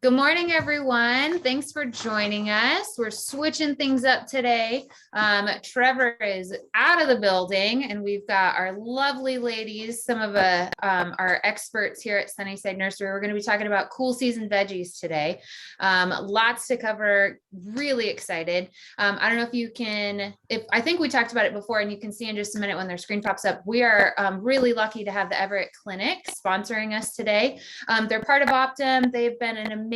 Good morning, everyone. Thanks for joining us. We're switching things up today. Trevor is out of the building, and we've got our lovely ladies, some of our experts here at Sunnyside Nursery. We're going to be talking about cool season veggies today. Lots to cover. Really excited. I don't know if you can, I think we talked about it before, and you can see in just a minute when their screen pops up. We are really lucky to have the Everett Clinic sponsoring us today. They're part of Optum. They've been an amazing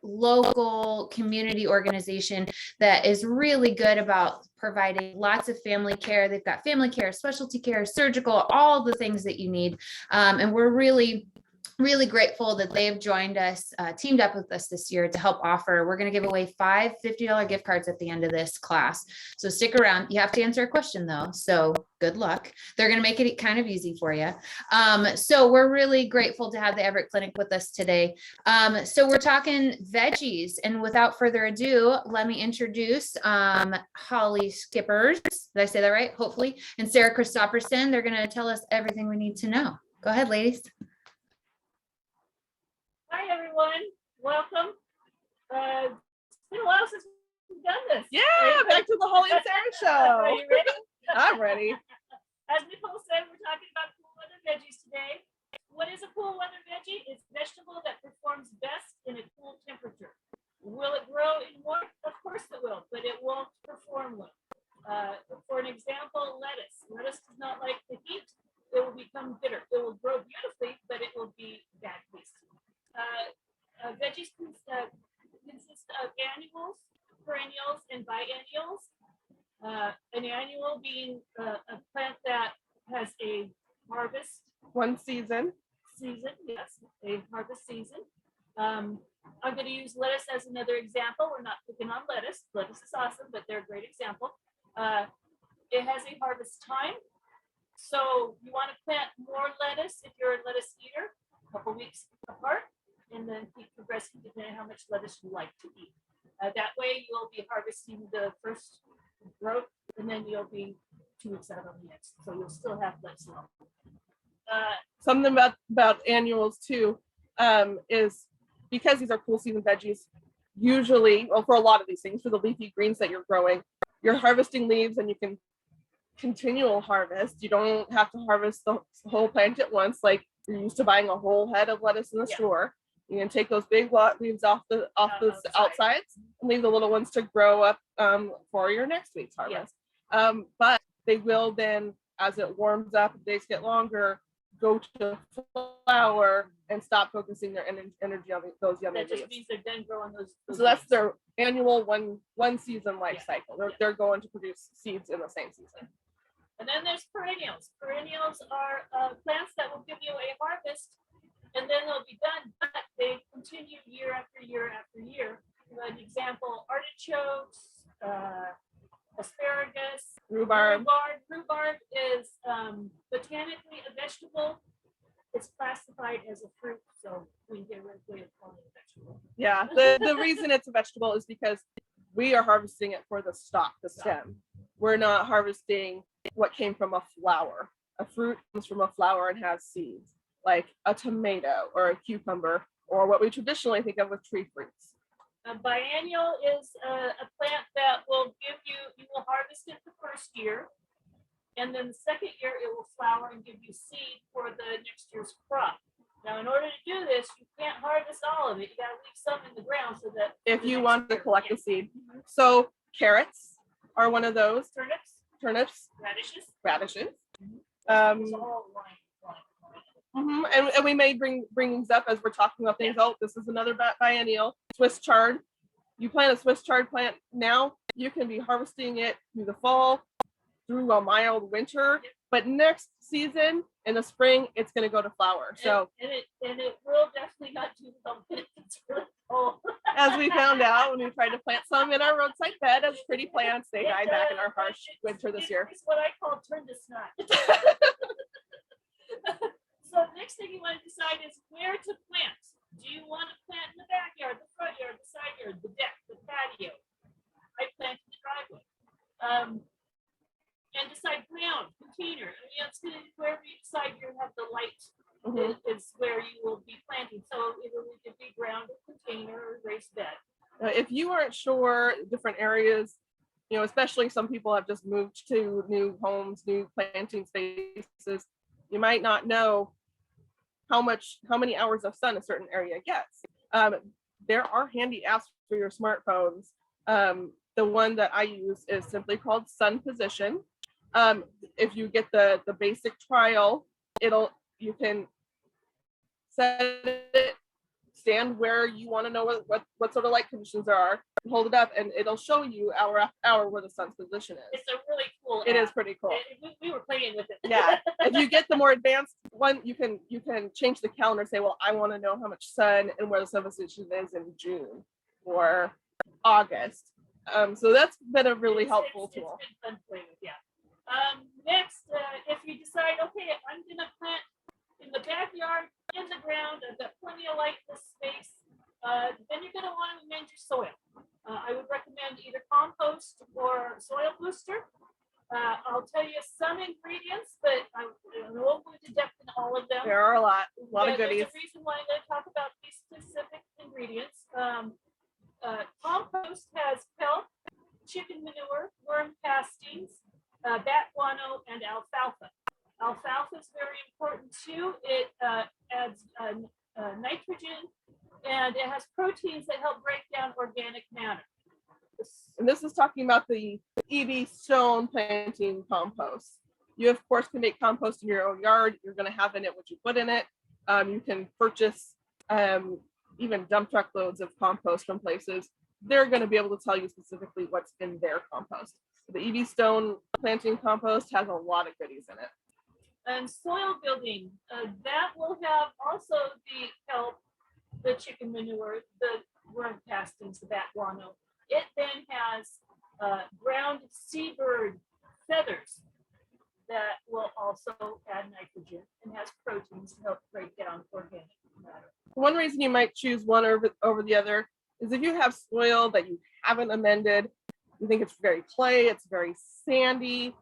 local community organization that is really good about providing lots of family care. They've got family care, specialty care, surgical, all the things that you need. And we're really grateful that they've joined us, teamed up with us this year to help offer. We're going to give away 5 $50 gift cards at the end of this class. So stick around. You have to answer a question though. So good luck. They're going to make it kind of easy for you. So we're really grateful to have the Everett Clinic with us today. So we're talking veggies, and without further ado, let me introduce Holly Skippers. Did I say that right? Hopefully. And Sarah Christopherson. They're going to tell us everything we need to know. Go ahead, ladies. Hi, everyone. Welcome. It's been a while since we've done this. Yeah, back to the Holly and Sarah show. Are you ready? I'm ready. As Nicole said, we're talking about cool weather veggies today. What is a cool weather veggie? It's a vegetable that performs best in a cool temperature. Will it grow in warmth? Of course it will, but it won't perform well. For an example, lettuce. Lettuce does not like the heat. It will become bitter. It will grow beautifully, but it will be bad taste. Veggies consist of annuals, perennials, and biennials. An annual being a plant that has a harvest Season, yes, a harvest season. I'm going to use lettuce as another example. We're not picking on lettuce. Lettuce is awesome, but they're a great example. It has a harvest time. So you want to plant more lettuce if you're a lettuce eater, a couple weeks apart, and then keep progressing depending on how much lettuce you like to eat. That way you'll be harvesting the first growth, and then you'll be 2 weeks out on the next. So you'll still have lettuce left. Something about annuals too is because these are cool season veggies, usually, well, for a lot of these things, for the leafy greens that you're growing, you're harvesting leaves and you can continual harvest. You don't have to harvest the whole plant at once like you're used to buying a whole head of lettuce in the store. You can take those big leaves off the outsides and leave the little ones to grow up for your next week's harvest. But they will then, as it warms up, days get longer, go to flower and stop focusing their energy on those yummy leaves. That just means they're done growing those so that's their annual one season life cycle. They're going to produce seeds in the same season. And then there's perennials. Perennials are plants that will give you a harvest and then they'll be done, but they continue year after year after year. An example, artichokes, asparagus, rhubarb. Rhubarb is botanically a vegetable. It's classified as a fruit, so we can get rid of calling it a vegetable. Yeah, the reason it's a vegetable is because we are harvesting it for the stalk, the stem. We're not harvesting what came from a flower. A fruit comes from a flower and has seeds, like a tomato or a cucumber, or what we traditionally think of with tree fruits. A biennial is a plant that will give you will harvest it the first year, and then the second year it will flower and give you seed for the next year's crop. Now, in order to do this, you can't harvest all of it. You got to leave some in the ground so that if you want to collect the seed. So carrots are one of those. Turnips, radishes. And we may bring these up as we're talking about things. Oh, this is another biennial. Swiss chard. You plant a Swiss chard plant now, you can be harvesting it through the fall, through a mild winter. But next season in the spring, it's going to go to flower. So and it will definitely not do well. It's really cold. As we found out when we tried to plant some in our roadside bed as pretty plants, they died back in our harsh winter this year. It's what I call turn to snot. So the next thing you want to decide is where to plant. Do you want to plant in the backyard, the front yard, the side yard, the deck, the patio? I plant in the driveway. And decide ground, container. I mean, it's gonna, wherever you decide you have the light is where you will be planting. So it will either be ground ground or container or raised bed. If you aren't sure, different areas, especially some people have just moved to new homes, new planting spaces, you might not know how many hours of sun a certain area gets. There are handy apps for your smartphones. The one that I use is simply called Sun Position. If you get the basic trial, you can set it, stand where you want to know what sort of light conditions there are, hold it up, and it'll show you hour after hour where the sun's position is. It's a really cool It app. is pretty cool. We were playing with it. Yeah. If you get the more advanced one, you can change the calendar, say, well, I want to know how much sun and where the sun position is in June or August. So that's been a really helpful tool. It's been fun playing with, yeah. Next, if you decide, okay, I'm gonna plant in the backyard, in the ground, I've got plenty of light in this space, then you're gonna want to amend your soil. I would recommend either compost or soil booster. I'll tell you some ingredients, but I won't go into depth in all of them. There are a lot of goodies. There's a reason why I'm going to talk about these specific ingredients. Compost has kelp, chicken manure, worm castings, bat guano, and alfalfa. Alfalfa is very important too. It adds nitrogen, and it has proteins that help break down organic matter. And this is talking about the EB stone planting compost. You, of course, can make compost in your own yard. You're going to have in it what you put in it. You can purchase even dump truck loads of compost from places. They're going to be able to tell you specifically what's in their compost. The EB stone planting compost has a lot of goodies in it. And soil building, that will have also the kelp, the chicken manure, the worm castings, the bat guano. It then has ground seabird feathers that will also add nitrogen and has proteins to help break down organic matter. One reason you might choose one over the other is if you have soil that you haven't amended, you think it's very clay, it's very sandy,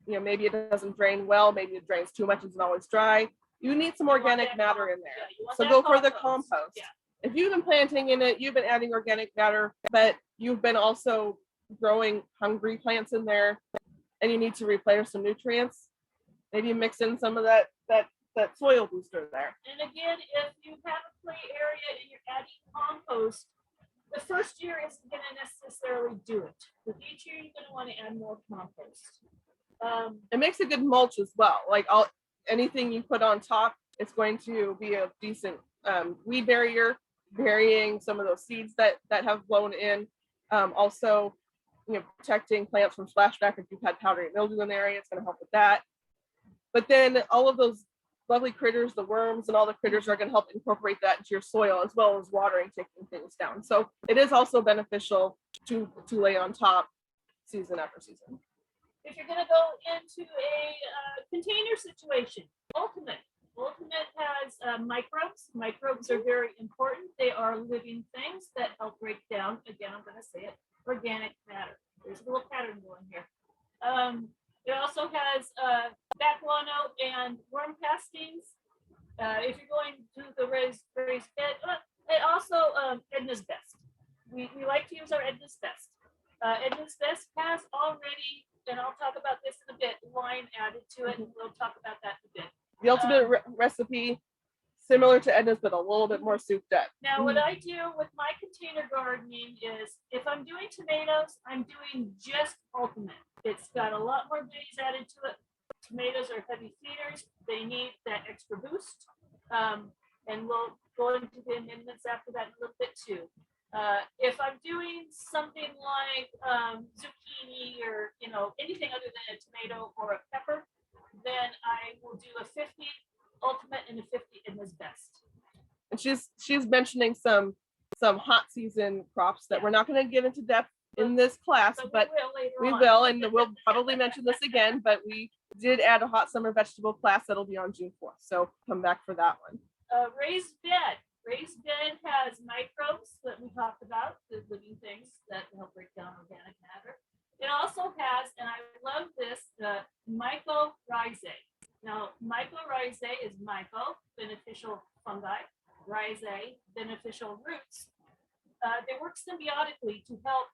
maybe it doesn't drain well, maybe it drains too much, it's always dry. You need some organic matter in there. Yeah, so go for the compost. compost. Yeah. If you've been planting in it, you've been adding organic matter, but you've been also growing hungry plants in there, and you need to replenish some nutrients, maybe mix in some of that soil booster there. And again, if you have a clay area and you're adding compost, the first year isn't going to necessarily do it. But each year you're going to want to add more compost. It makes a good mulch as well. Like anything you put on top, it's going to be a decent weed barrier, burying some of those seeds that have blown in. Also, protecting plants from splashback if you've had powdery mildew in the area, it's going to help with that. But then all of those lovely critters, the worms and all the critters are going to help incorporate that into your soil, as well as watering, taking things down. So it is also beneficial to lay on top season after season. If you're going to go into a container situation, Ultimate has microbes. Microbes are very important. They are living things that help break down, again, I'm going to say it, organic matter. There's a little pattern going here. It also has bat guano and worm castings. If you're going to the raised bed, it also Edna's Best. We like to use our Edna's Best. Edna's Best has already, and I'll talk about this in a bit, lime added to it, and we'll talk about that in a bit. The ultimate recipe, similar to Edna's, but a little bit more souped up. Now, what I do with my container gardening is, if I'm doing tomatoes, I'm doing just Ultimate. It's got a lot more goodies added to it. Tomatoes are heavy feeders. They need that extra boost. And we'll go into the amendments after that in a little bit too. If I'm doing something like zucchini or anything other than a tomato or a pepper, then I will do a 50 Ultimate and a 50 Edna's Best. And she's mentioning some hot season crops that we're not going to get into depth in this class, but we will, and we'll probably mention this again, but we did add a hot summer vegetable class that'll be on June 4th. So come back for that one. Raised bed. Raised bed has microbes that we talked about, the living things that help break down organic matter. It also has, and I love this, Mycorrhizae. Now, Mycorrhizae is myco, beneficial fungi. Mycorrhizae, beneficial roots, they work symbiotically to help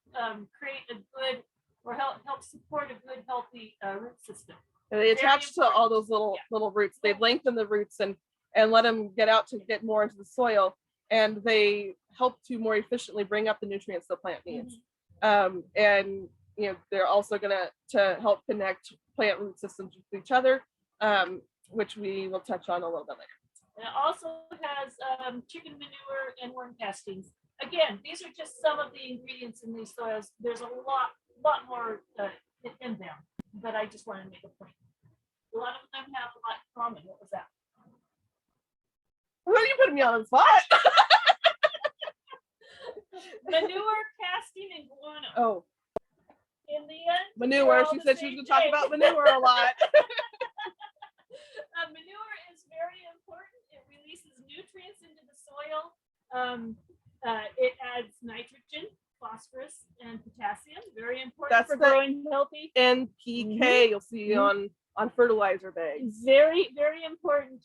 create a good or help support a good, healthy root system. And they attach to all important. those little roots. They lengthen the roots and let them get out to get more into the soil, and they help to more efficiently bring up the nutrients the plant needs. And you know, they're also gonna to help connect plant root systems with each other, which we will touch on a little bit later. And it also has chicken manure and worm castings. Again, these are just some of the ingredients in these soils. There's a lot more in them, but I just want to make a point. A lot of them have a lot in common. What was that? Well, you put me on the spot. Manure, casting, and guano. Oh, In the end, manure. they're all She the said she was same gonna talk thing. about manure a lot. Manure is very important. It releases nutrients into the soil. It adds nitrogen, phosphorus, and potassium. Very important That's for the growing healthy. NPK you'll see on fertilizer bags. Very, very important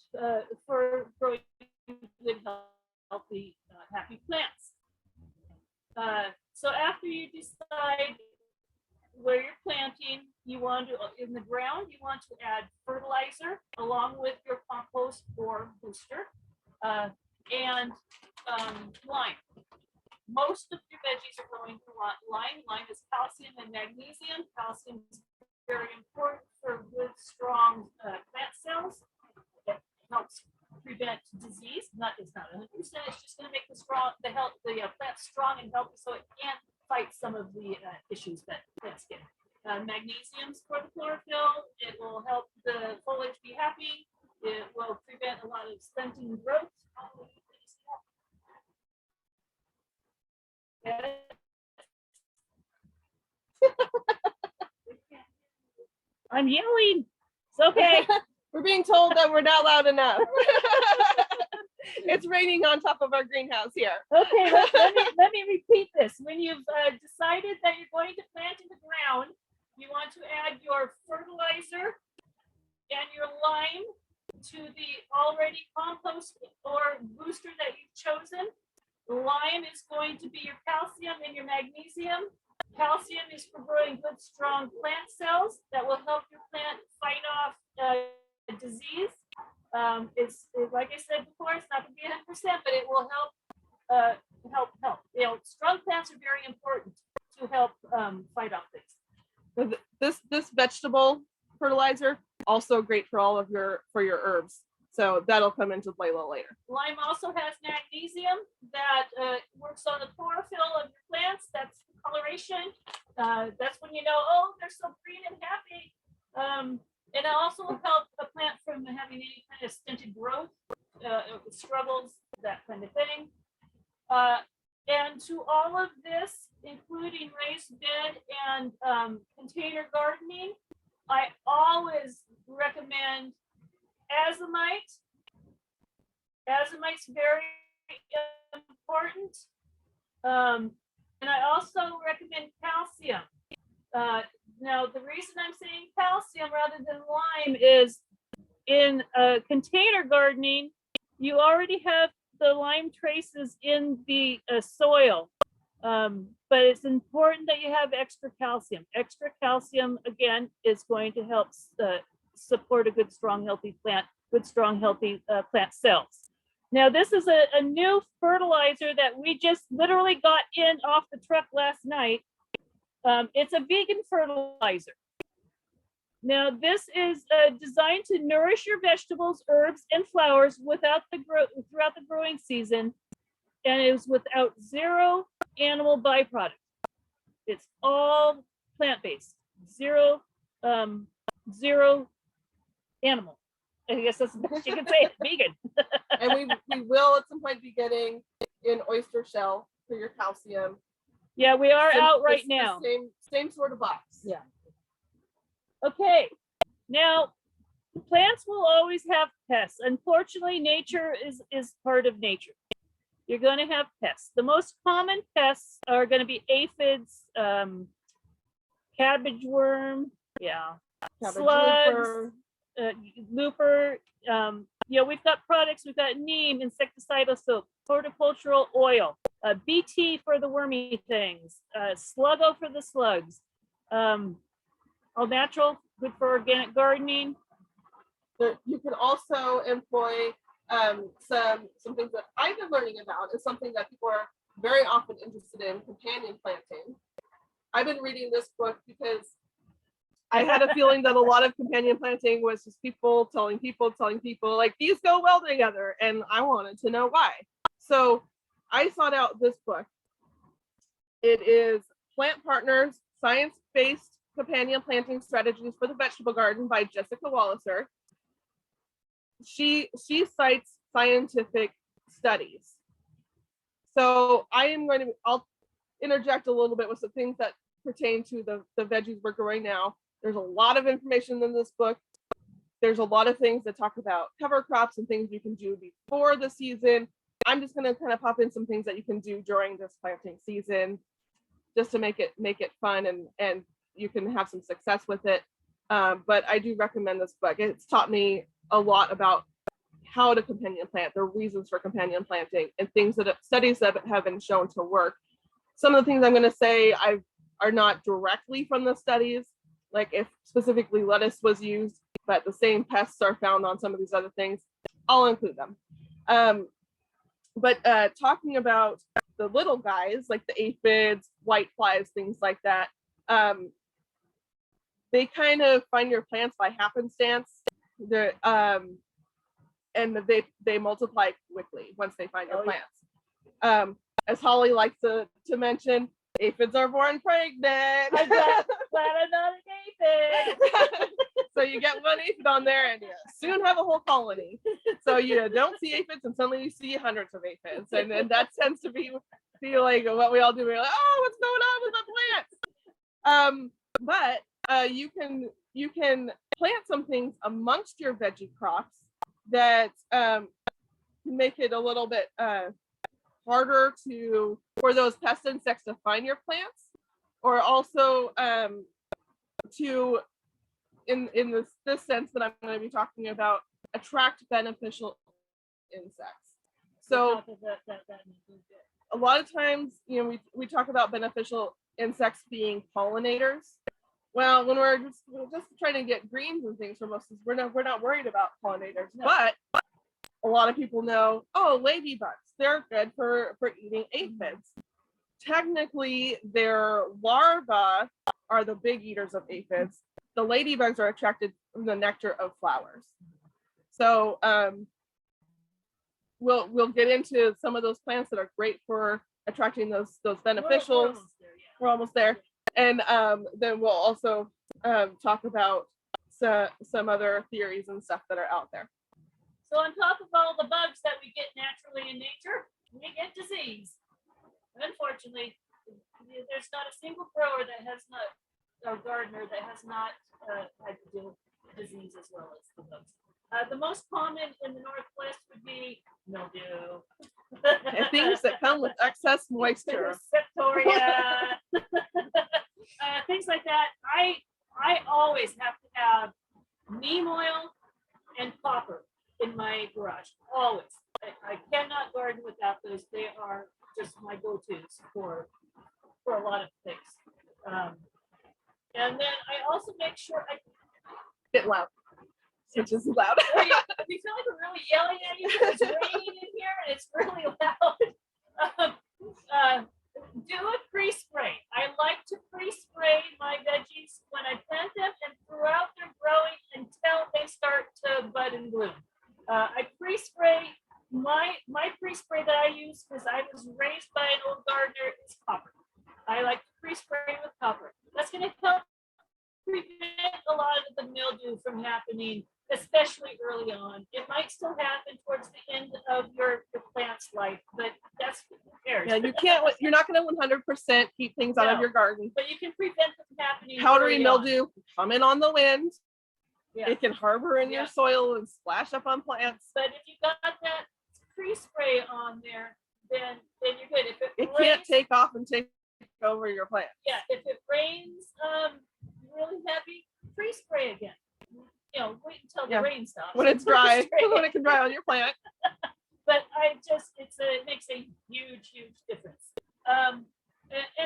for growing good, healthy, happy plants. So after you decide where you're planting, you want to, in the ground, you want to add fertilizer along with your compost or booster, and lime. Most of your veggies are going to want lime. Lime is calcium and magnesium. Calcium is very important for good, strong plant cells. It helps prevent disease. It's not 100%. It's just going to make the plant strong and healthy, so it can fight some of the issues that plants get. Magnesium's for the chlorophyll. It will help the foliage be happy. It will prevent a lot of stunting growth. I'm yelling. It's okay. We're being told that we're not loud enough. It's raining on top of our greenhouse here. Okay, let me repeat this. When you've decided that you're going to plant in the ground, you want to add your fertilizer and your lime to the already compost or booster that you've chosen. Lime is going to be your calcium and your magnesium. Calcium is for growing good, strong plant cells that will help your plant fight off disease. It's like I said before, it's not going to be 100%, but it will help. You know, strong plants are very important to help fight off things. This vegetable fertilizer also great for all of your herbs. So that'll come into play a little later. Lime also has magnesium that works on the chlorophyll of your plants. That's coloration. That's when you know, oh, they're so green and happy. And it also will help a plant from having any kind of stunted growth, struggles, that kind of thing. And to all of this, including raised bed and container gardening, I always recommend Azomite. Azomite's very important. And I also recommend calcium. Now, the reason I'm saying calcium rather than lime is in container gardening, you already have the lime traces in the soil. But it's important that you have extra calcium. Extra calcium, again, is going to help support a good, strong, healthy plant with strong, healthy plant cells. Now, this is a new fertilizer that we just literally got in off the truck last night. It's a vegan fertilizer. Now, this is designed to nourish your vegetables, herbs, and flowers throughout the growing season, and it is without zero animal byproduct. It's all plant-based, zero animal. I guess that's the best you can say it, vegan. And we will at some point be getting an oyster shell for your calcium. Yeah, we are out right now. Same sort of box. Yeah. Okay. Now, plants will always have pests. Unfortunately, nature is part of nature. You're going to have pests. The most common pests are going to be aphids, cabbage worm, Cabbage slugs, looper. looper, we've got products. We've got neem, insecticidal soap, horticultural oil, BT for the wormy things, Sluggo for the slugs, all natural, good for organic gardening. You can also employ some things that I've been learning about, is something that people are very often interested in: companion planting. I've been reading this book because I had a feeling that a lot of companion planting was just people telling people like, these go well together, and I wanted to know why. So I sought out this book. It is Plant Partners, Science-Based Companion Planting Strategies for the Vegetable Garden by Jessica Walliser. She cites scientific studies. So I'll interject a little bit with some things that pertain to the veggies we're growing now. There's a lot of information in this book. There's a lot of things that talk about cover crops and things you can do before the season. I'm just going to kind of pop in some things that you can do during this planting season, just to make it fun and you can have some success with it. But I do recommend this book. It's taught me a lot about how to companion plant, the reasons for companion planting, and studies that have been shown to work. Some of the things I'm going to say are not directly from the studies, like if specifically lettuce was used, but the same pests are found on some of these other things, I'll include them. But talking about the little guys, like the aphids, whiteflies, things like that, they kind of find your plants by happenstance. And they multiply quickly once they find your plants. As Holly likes to mention, aphids are born pregnant. I'm glad I'm not an aphid. So you get one aphid on there and you soon have a whole colony. So you don't see aphids and suddenly you see hundreds of aphids. And that tends to be like what we all do. We're like, oh, what's going on with the plants? But you can plant some things amongst your veggie crops that make it a little bit harder for those pest insects to find your plants, or also to in this sense that I'm going to be talking about, attract beneficial insects. So a lot of times, we talk about beneficial insects being pollinators. Well, when we're just trying to get greens and things from us, we're not worried about pollinators. No. But a lot of people know, oh, ladybugs, they're good for eating aphids. Technically, their larvae are the big eaters of aphids. The ladybugs are attracted from the nectar of flowers. So we'll get into some of those plants that are great for attracting those beneficials. We're almost there. And then we'll also talk about some other theories and stuff that are out there. So on top of all the bugs that we get naturally in nature, we get disease. Unfortunately, there's not a single grower that has not, or gardener that has not had to deal with disease as well as the bugs. The most common in the Northwest would be mildew. And things that come with excess moisture. Septoria. Things like that. I always have to have neem oil and copper in my garage. Always. I cannot garden without those. They are just my go-tos for a lot of things. And then I also make sure Bit loud. Which is loud. Do you feel like we're really yelling at you? It's raining in here and it's really loud. Do a pre-spray. I like to pre-spray my veggies when I plant them and throughout their growing until they start to bud and bloom. I pre-spray. My pre-spray that I use, because I was raised by an old gardener, is copper. I like to pre-spray with copper. That's going to help prevent a lot of the mildew from happening, especially early on. It might still happen towards the end of your plant's life, but that's who cares. Yeah, you're not going to 100% keep things out of your garden. But you can prevent them from happening. Powdery mildew, coming on the wind. Yeah. It can harbor in your soil and splash up on plants. But if you got that pre-spray on there, then you're good. If it can't take off and take over your plant. Yeah, if it rains really heavy, pre-spray again. you know, wait until the Yeah. rain stops. When it's dry, when it can dry on your plant. But it makes a huge difference. And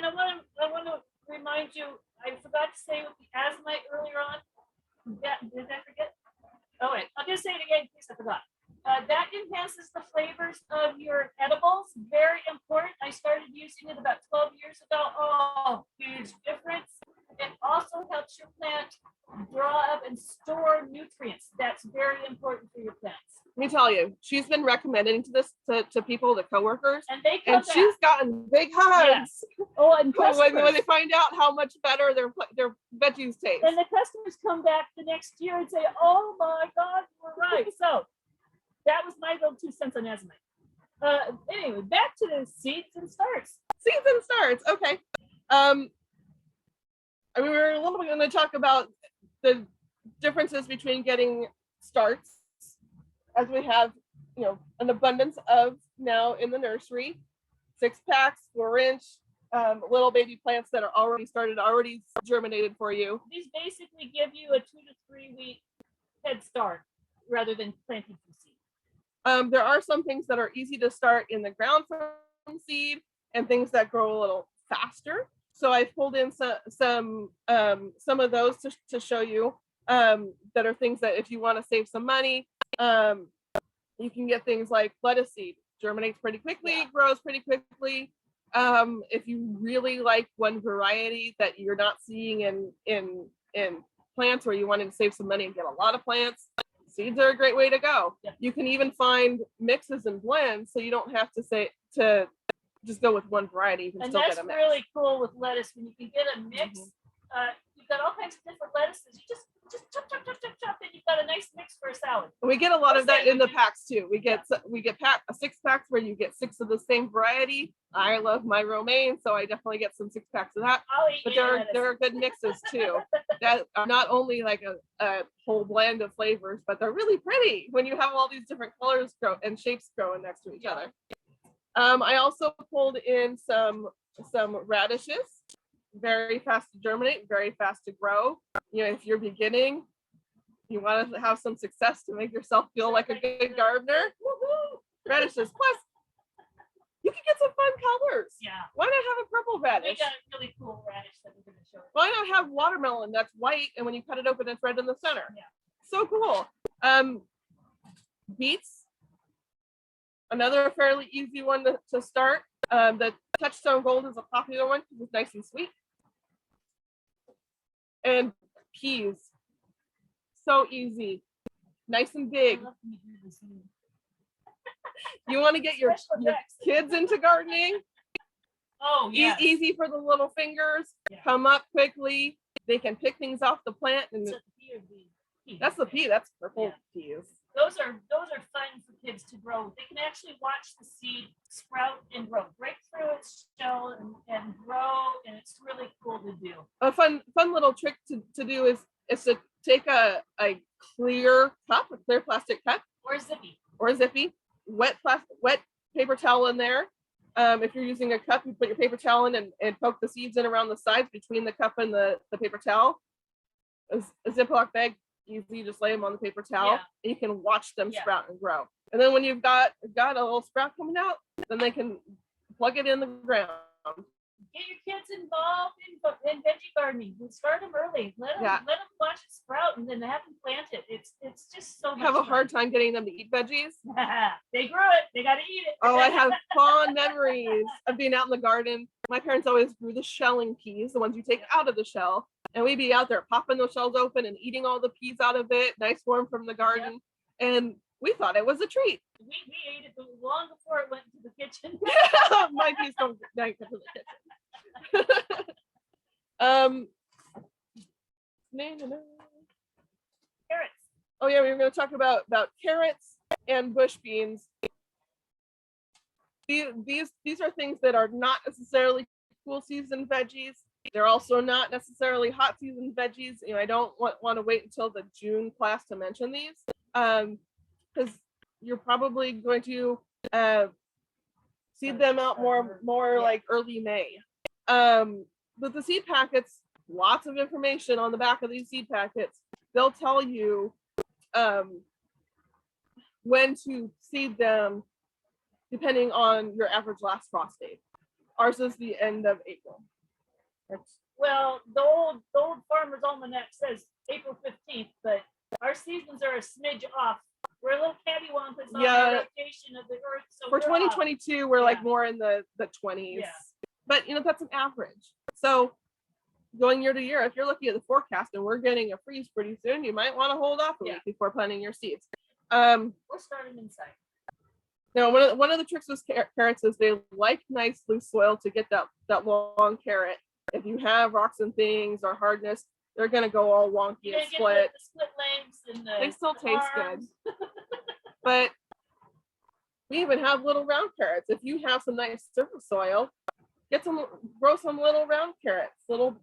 I want to remind you, I forgot to say with the Azomite earlier on. Did I forget? Oh wait, I'll just say it again in case I forgot. That enhances the flavors of your edibles. Very important. I started using it about 12 years ago. Oh, huge difference. It also helps your plant draw up and store nutrients. That's very important for your plants. Let me tell you, she's been recommending to people, to coworkers, And they come and back. she's gotten big hugs. Oh, and when they find out how much better their veggies taste. And the customers come back the next year and say, "Oh my God, we're right." So that was my little 2 cents on Azomite. Anyway, back to the seeds and starts. Seeds and starts. Okay. I mean, we're a little bit going to talk about the differences between getting starts, as we have, you know, an abundance of now in the nursery, 6-packs, 4-inch, little baby plants that are already germinated for you. These basically give you a 2 to 3 week head start rather than planting from seed. There are some things that are easy to start in the ground from seed, and things that grow a little faster. So I pulled in some of those to show you, that are things that if you want to save some money, you can get things like lettuce seed. Germinates pretty quickly, grows pretty quickly. If you really like one variety that you're not seeing in plants, or you wanted to save some money and get a lot of plants, seeds are a great way to go. Yeah. You can even find mixes and blends, so you don't have to just go with one variety. You can And still that's get a mix. really cool with lettuce when you can get a mix. You've got all kinds of different lettuces. You just chop, and you've got a nice mix for a salad. We get a lot of that in the packs too. We get Yeah. 6-packs where you get 6 of the same variety. I love my romaine, so I definitely get some 6-packs of that. I'll eat But any there are lettuce. good mixes too, that are not only like a whole blend of flavors, but they're really pretty when you have all these different colors grow and shapes growing next to each other. I also pulled in some radishes. Very fast to germinate, very fast to grow. You know, if you're beginning, you want to have some success to make yourself feel like a good gardener. Woo-hoo! Radishes. Plus, you can get some fun colors. Yeah. Why not have a purple We radish? got a really cool radish that we're going to show you. Why not have watermelon that's white, and when you cut it open, it's red in the center? Yeah. So cool. Beets. Another fairly easy one to start. The Touchstone Gold is a popular one because it's nice and sweet. And peas. So easy. Nice and big. I love when you do this. You want to get your kids into gardening? Oh, yeah. Easy for the little fingers. Yeah. Come up quickly. They can pick things off the plant. And that's the pea. That's purple peas. Those are fun for kids to grow. They can actually watch the seed sprout and grow, break through its shell and grow, and it's really cool to do. A fun little trick to do is to take a clear plastic cup Or zippy. wet paper towel in there. If you're using a cup, you put your paper towel in and poke the seeds in around the sides between the cup and the paper towel. A Ziploc bag, you just lay them on the paper towel, and you can watch them sprout and grow. And then when you've got a little sprout coming out, then they can plug it in the ground. Get your kids involved in veggie gardening. Start them early. Let them watch it sprout and then have them plant it. It's just so much Have a fun. hard time getting them to eat veggies. They grew it. They got to eat it. Oh, I have fond memories of being out in the garden. My parents always grew the shelling peas, the ones you take out of the shell. And we'd be out there popping those shells open and eating all the peas out of it, nice warm from the garden. And we thought it was a treat. We ate it long before it went into the kitchen. My peas don't get to the kitchen. Carrots. Oh yeah, we were going to talk about carrots and bush beans. These are things that are not necessarily cool season veggies. They're also not necessarily hot season veggies. You know, I don't want to wait until the June class to mention these, because you're probably going to seed them out more like early May. But the seed packets, lots of information on the back of these seed packets. they'll tell you when to seed them depending on your average last frost date. Ours is the end of April. Well, the old Farmer's Almanac says April 15th, but our seasons are a smidge off. We're a little cattywampus on the rotation of the earth. So for 2022, we're like more in the 20s. Yeah. But that's an average. So going year to year, if you're looking at the forecast and we're getting a freeze pretty soon, you might want to hold off a week before planting your seeds. We're starting inside. Now, one of the tricks with carrots is they like nice loose soil to get that long carrot. If you have rocks and things or hardness, they're gonna go all wonky and split. The split legs and they still taste good. But we even have little round carrots. If you have some nice surface soil, grow some little round carrots, little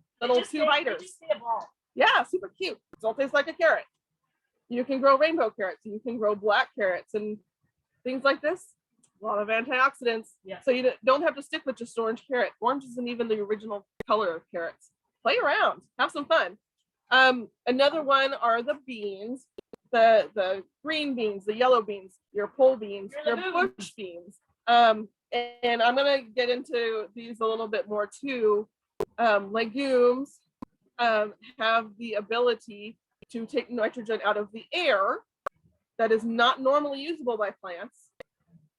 two biters. Yeah, super cute. Still tastes like a carrot. You can grow rainbow carrots. You can grow black carrots and things like this. A lot of antioxidants. Yeah. So you don't have to stick with just orange carrot. Orange isn't even the original color of carrots. Play around, have some fun. Another one are the beans, the green beans, the yellow beans, your pole beans, your bush beans. And I'm gonna get into these a little bit more too. Legumes have the ability to take nitrogen out of the air that is not normally usable by plants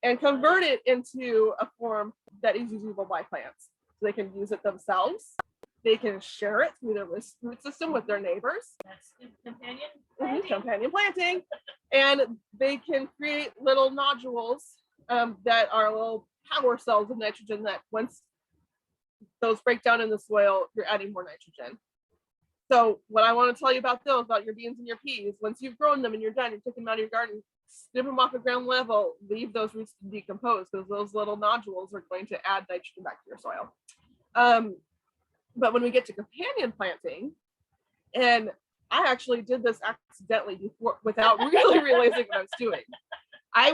and convert it into a form that is usable by plants. So they can use it themselves. They can share it through their root system with their neighbors. That's companion planting. Companion planting. And they can create little nodules that are little power cells of nitrogen that once those break down in the soil, you're adding more nitrogen. So what I want to tell you about those, about your beans and your peas, once you've grown them and you're done, you're taking them out of your garden, snip them off the ground level, leave those roots to decompose because those little nodules are going to add nitrogen back to your soil. But when we get to companion planting, and I actually did this accidentally before without really realizing what I was doing. I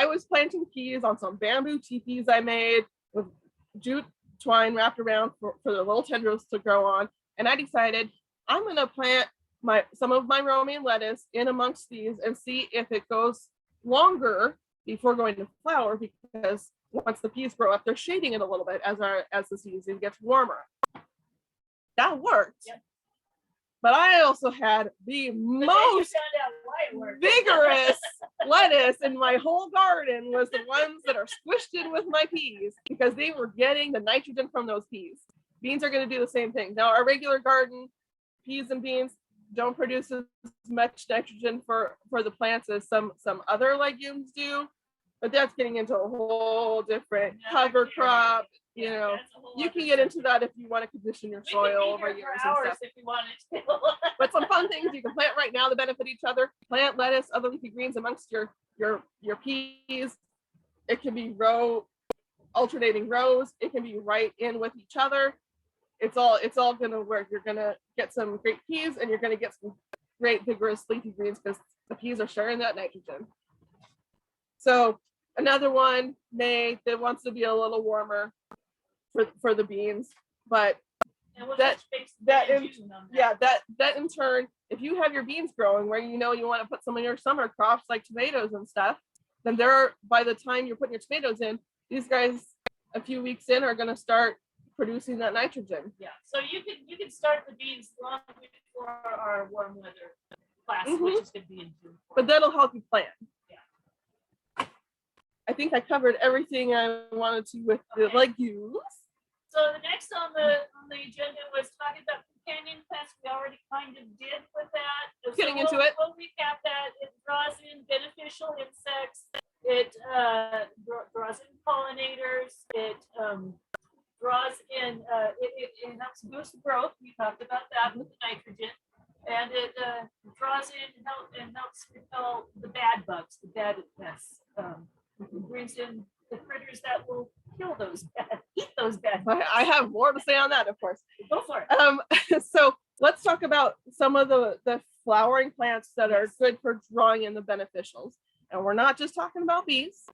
was planting peas on some bamboo teepees I made with jute twine wrapped around for the little tendrils to grow on. And I decided I'm going to plant some of my romaine lettuce in amongst these and see if it goes longer before going to flower, because once the peas grow up, they're shading it a little bit as the season gets warmer. That worked. Yep. But I also had the most vigorous lettuce in my whole garden was the ones that are squished in with my peas because they were getting the nitrogen from those peas. Beans are going to do the same thing. Now, our regular garden, peas and beans don't produce as much nitrogen for the plants as some other legumes do, but that's getting into a whole different cover crop. You know, you can get into that if you want to condition your soil over years and stuff. If you wanted to. But some fun things you can plant right now that benefit each other. Plant lettuce, other leafy greens amongst your peas. It can be alternating rows. It can be right in with each other. It's all gonna work. You're gonna get some great peas and you're gonna get some great vigorous leafy greens because the peas are sharing that nitrogen. So another one, May, that wants to be a little warmer for the beans, but that in turn, if you have your beans growing where you want to put some of your summer crops like tomatoes and stuff, then by the time you're putting your tomatoes in, these guys a few weeks in are going to start producing that nitrogen. Yeah, so you can start the beans long before our warm weather class, which is going to be in June. But that'll help you plant. Yeah. I think I covered everything I wanted to with the legumes. So the next on the agenda was talking about companion pests. We already kind of did with that. Getting into it. We'll recap that. It draws in beneficial insects. It draws in pollinators. It draws in, it helps boost growth. We talked about that with the nitrogen. And it draws in and helps repel the bad bugs, the bad pests. It brings in the critters that will kill those eat those bad bugs. I have more to say on that, of course. Go for it. So let's talk about some of the flowering plants that are good for drawing in the beneficials. And we're not just talking about bees.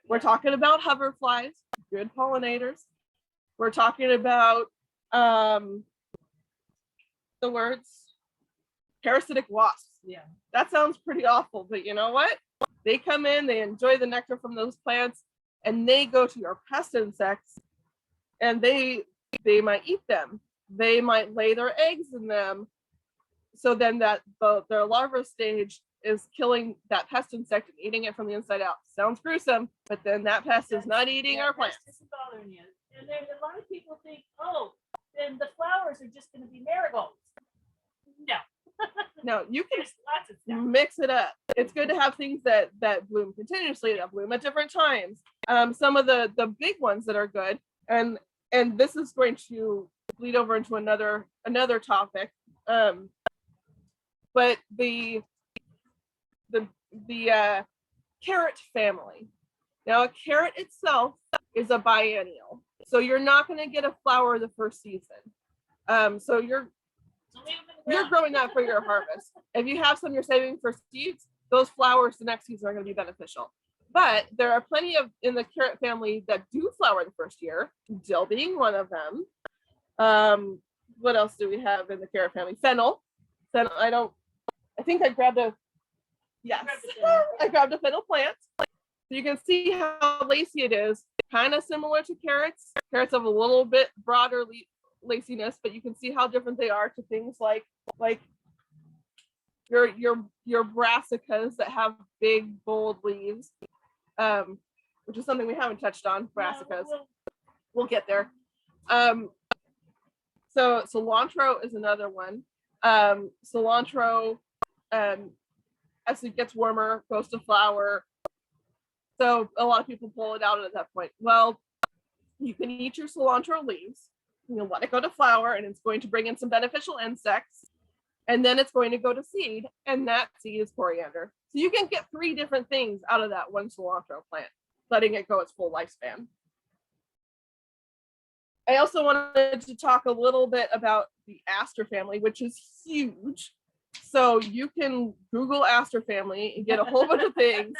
We're talking about hoverflies, good pollinators. We're talking about the words Parasitic wasps. Yeah. That sounds pretty awful, but you know what? They come in, they enjoy the nectar from those plants, and they go to your pest insects, and they might eat them. They might lay their eggs in them. So then their larva stage is killing that pest insect and eating it from the inside out. Sounds gruesome, but then that pest is not eating our plants. Pest isn't bothering you. And then a lot of people think, oh, then the flowers are just going to be marigolds. No. No, you can There's lots of stuff. mix it up. It's good to have things that bloom continuously, that bloom at different times. Some of the big ones that are good, and this is going to bleed over into another topic. But the carrot family. Now, a carrot itself is a biennial, so you're not going to get a flower the first season. So you're growing that for your harvest. If you have some you're saving for seeds, those flowers the next season are going to be beneficial. But there are plenty of in the carrot family that do flower the first year, dill being one of them. What else do we have in the carrot family? Fennel. I think I grabbed a fennel plant. So you can see how lacy it is. Kind of similar to carrots. Carrots have a little bit broader laciness, but you can see how different they are to things like your brassicas that have big bold leaves, which is something we haven't touched on. Brassicas, we'll get there. So cilantro is another one. Cilantro, as it gets warmer, goes to flower. So a lot of people pull it out at that point. Well, you can eat your cilantro leaves. You'll let it go to flower, and it's going to bring in some beneficial insects, and then it's going to go to seed, and that seed is coriander. So you can get 3 different things out of that one cilantro plant, letting it go its full lifespan. I also wanted to talk a little bit about the aster family, which is huge. So you can Google aster family and get a whole bunch of things.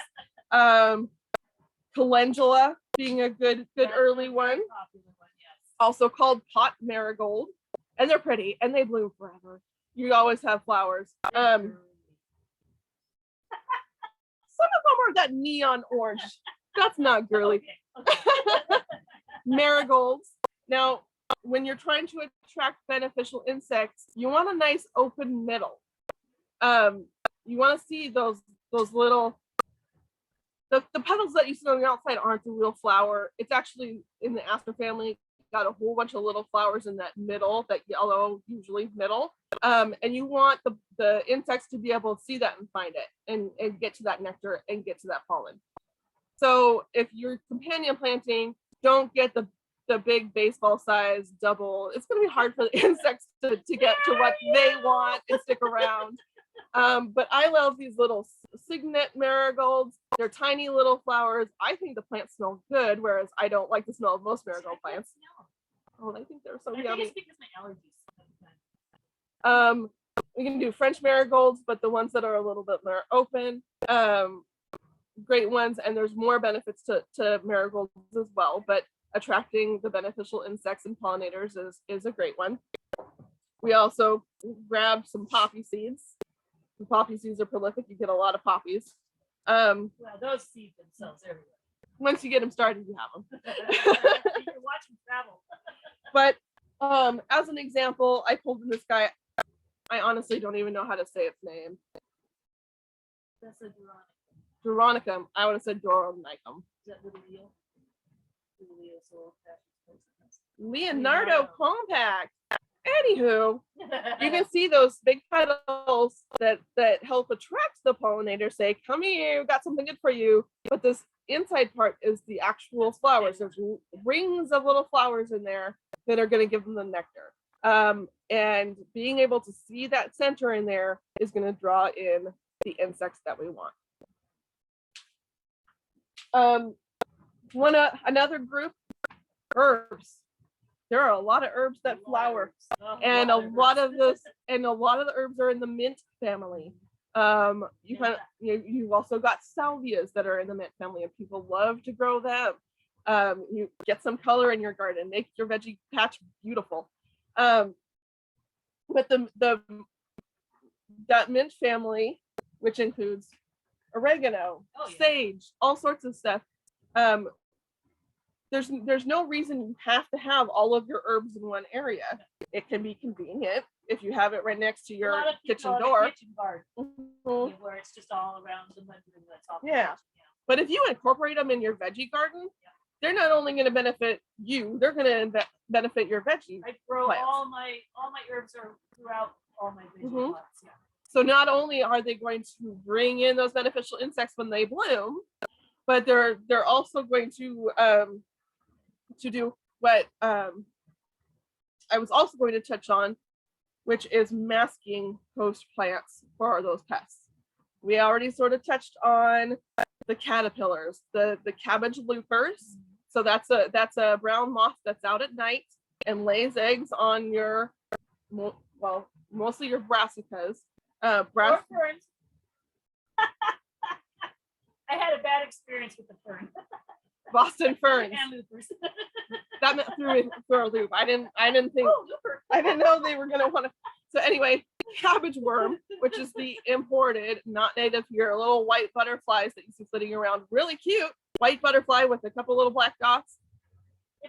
Calendula being a good early one. Also called pot marigold, and they're pretty and they bloom forever. You always have flowers. Some of them are that neon orange. That's not girly. Okay. Marigolds. Now, when you're trying to attract beneficial insects, you want a nice open middle. You want to see those little the petals that you see on the outside aren't the real flower. It's actually in the aster family. Got a whole bunch of little flowers in that middle, that yellow usually middle, and you want the insects to be able to see that and find it and get to that nectar and get to that pollen. So if you're companion planting, don't get the big baseball size double. It's going to be hard for the insects to get to what they want and stick around. But I love these little signet marigolds. They're tiny little flowers. I think the plants smell good, whereas I don't like the smell of most marigold plants. Oh, I think they're so yummy. I think it's because my allergies. We can do French marigolds, but the ones that are a little bit more open, great ones. And there's more benefits to marigolds as well, but attracting the beneficial insects and pollinators is a great one. We also grabbed some poppy seeds. The poppy seeds are prolific. You get a lot of poppies. Well, those seed themselves everywhere. Once you get them started, you have them. You can watch them travel. But as an example, I pulled in this guy. I honestly don't even know how to say its name. That's a Doronicum. I would have said Doronicum. Is that little eel? Leonardo compact. Anywho, you can see those big petals that help attract the pollinators. Say, come here, we've got something good for you. But this inside part is the actual flowers. There's rings of little flowers in there that are going to give them the nectar. And being able to see that center in there is going to draw in the insects that we want. Another group, herbs. There are a lot of herbs that flower, and a lot of the herbs are in the mint family. You've also got salvias that are in the mint family, and people love to grow them. You get some color in your garden, make your veggie patch beautiful. But the got mint family, which includes oregano, sage, all sorts of stuff. There's no reason you have to have all of your herbs in one area. It can be convenient if you have it right next to your kitchen door. Kitchen garden, where it's just all around the mudroom that's off. Yeah. But if you incorporate them in your veggie garden, they're not only going to benefit you, they're going to benefit your veggie. I grow plants. all my herbs are throughout all my veggie plants. Yeah. So not only are they going to bring in those beneficial insects when they bloom, but they're also going to do what I was also going to touch on, which is masking host plants for those pests. We already sort of touched on the caterpillars, the cabbage loopers. So that's a brown moth that's out at night and lays eggs on your, well, mostly your brassicas. Or ferns. I had a bad experience with the fern. Boston ferns. And loopers. That threw a loop. I didn't think. Oh, looper. I didn't know they were gonna want to. So anyway, cabbage worm, which is the imported, not native here, little white butterflies that you see flitting around. Really cute white butterfly with a couple little black dots.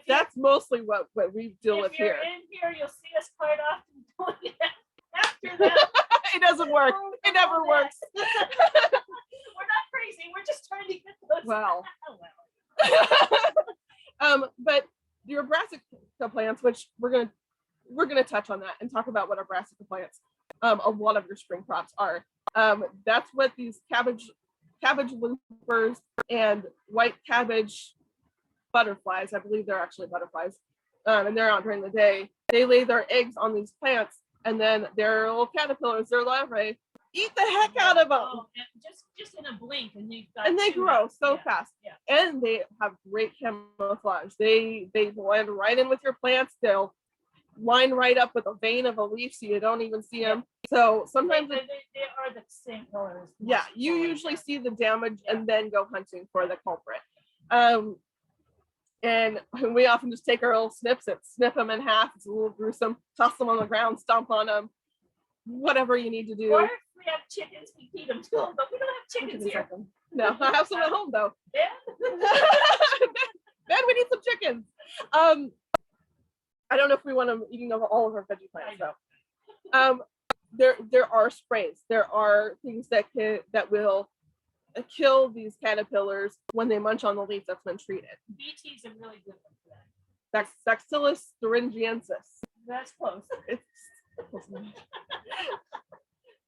That's mostly what we deal with here. If you're in here, you'll see us quite often doing it. After that, it doesn't work. It never works. We're not crazy. We're just trying to get those. Well. Well. But your brassica plants, which we're gonna touch on that and talk about what our brassica plants, a lot of your spring crops are. That's what these cabbage loopers and white cabbage butterflies, I believe they're actually butterflies, and they're out during the day. They lay their eggs on these plants, and then their little caterpillars, their larvae, eat the heck out of them. Oh, just in a blink, and they grow so yeah. fast. Yeah. And they have great camouflage. They blend right in with your plants. They'll line right up with a vein of a leaf, so you don't even see them. So sometimes they are the same colors. Yeah, you usually see the damage and then go hunting for the culprit. And we often just take our little snips and snip them in half. It's a little gruesome. Toss them on the ground, stomp on them, whatever you need to do. Or if we have chickens, we feed them to them, but we don't have chickens here. No, I have some at home though. Yeah. Ben, we need some chickens. I don't know if we want them eating over all of our veggie plants though. There are sprays. There are things that will kill these caterpillars when they munch on the leaf that's been treated. BT's a really good one for that. That's Bacillus thuringiensis. That's close.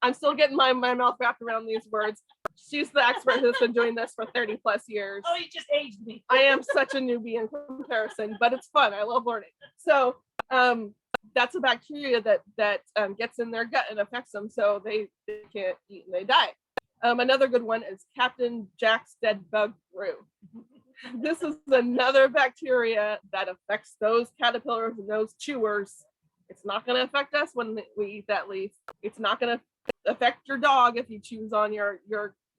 I'm still getting my mouth wrapped around these words. She's the expert who's been doing this for 30 plus years. Oh, you just aged me. I am such a newbie in comparison, but it's fun. I love learning. So that's a bacteria that gets in their gut and affects them, so they can't eat and they die. Another good one is Captain Jack's dead bug brew. This is another bacteria that affects those caterpillars and those chewers. It's not going to affect us when we eat that leaf. It's not going to affect your dog if you chews on your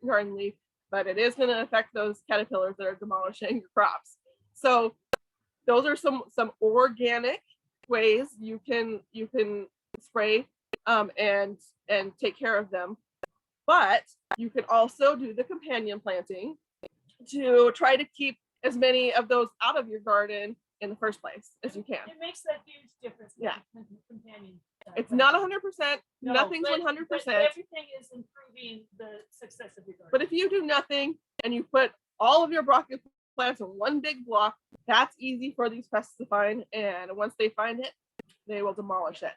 garden leaf, but it is going to affect those caterpillars that are demolishing your crops. So those are some organic ways you can spray and take care of them. But you can also do the companion planting to try to keep as many of those out of your garden in the first place as you can. It makes that huge difference. Yeah. Companion. It's not 100%. No, Nothing's but 100%. Everything is improving the success of your garden. But if you do nothing and you put all of your broccoli plants in one big block, that's easy for these pests to find. And once they find it, they will demolish it.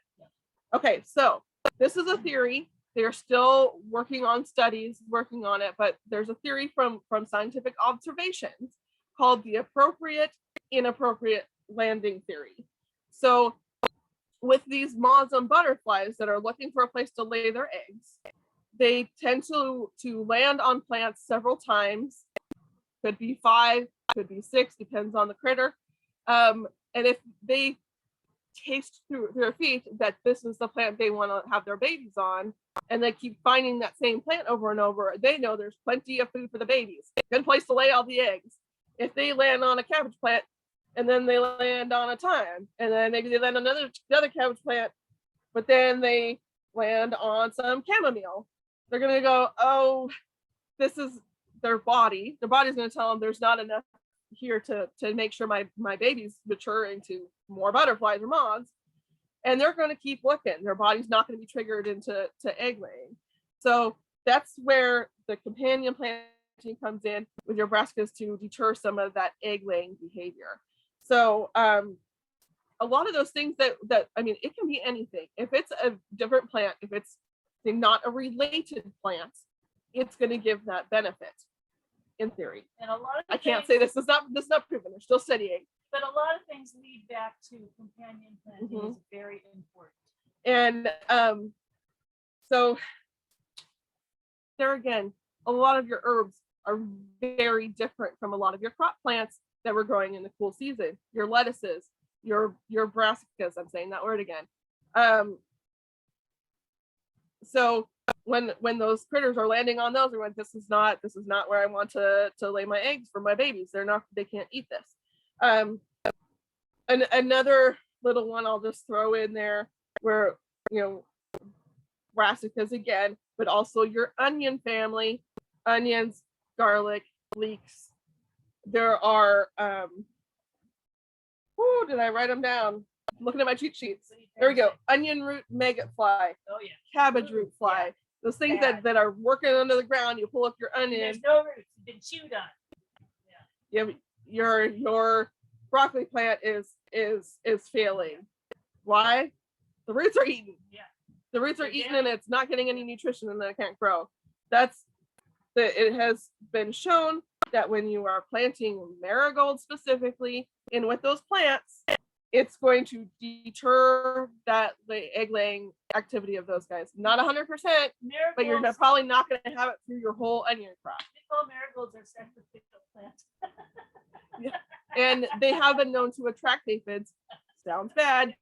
Okay, so this is a theory. They're still working on studies, working on it, but there's a theory from scientific observations called the inappropriate landing theory. So with these moths and butterflies that are looking for a place to lay their eggs, they tend to land on plants several times. Could be 5, could be 6, depends on the critter. And if they taste through their feet that this is the plant they want to have their babies on, and they keep finding that same plant over and over, they know there's plenty of food for the babies. Good place to lay all the eggs. If they land on a cabbage plant and then they land on a thyme, and then maybe they land on another cabbage plant, but then they land on some chamomile. They're going to go, oh, this is their body. Their body's going to tell them there's not enough here to make sure my babies mature into more butterflies or moths. And they're going to keep looking. Their body's not going to be triggered into egg laying. So that's where the companion planting comes in with your brassicas to deter some of that egg laying behavior. So a lot of those things that I mean, it can be anything. If it's a different plant, if it's not a related plant, it's going to give that benefit in theory. And a lot of I can't say this is not proven. They're still studying. But a lot of things lead back to companion planting is very important. And so there again, a lot of your herbs are very different from a lot of your crop plants that we're growing in the cool season. Your lettuces, your brassicas, I'm saying that word again. So when those critters are landing on those, they're like, this is not where I want to lay my eggs for my babies. They can't eat this. And another little one I'll just throw in there where, you know, brassicas again, but also your onion family, onions, garlic, leeks. There are, did I write them down? I'm looking at my cheat sheets. There we go. Onion root maggot fly. Oh yeah. Cabbage root fly. Yeah. Those things that are working under the ground. You pull up your onion. There's no roots. It's been chewed on. Yeah. Your broccoli plant is failing. Why? The roots are eaten. Yeah. The roots are eaten and it's not getting any nutrition and then it can't grow. It has been shown that when you are planting marigolds specifically in with those plants, it's going to deter that egg laying activity of those guys. Not 100%, but you're probably not going to have it through your whole onion crop. We call marigolds our sacrificial plants. Yeah. And they have been known to attract aphids. Sounds bad.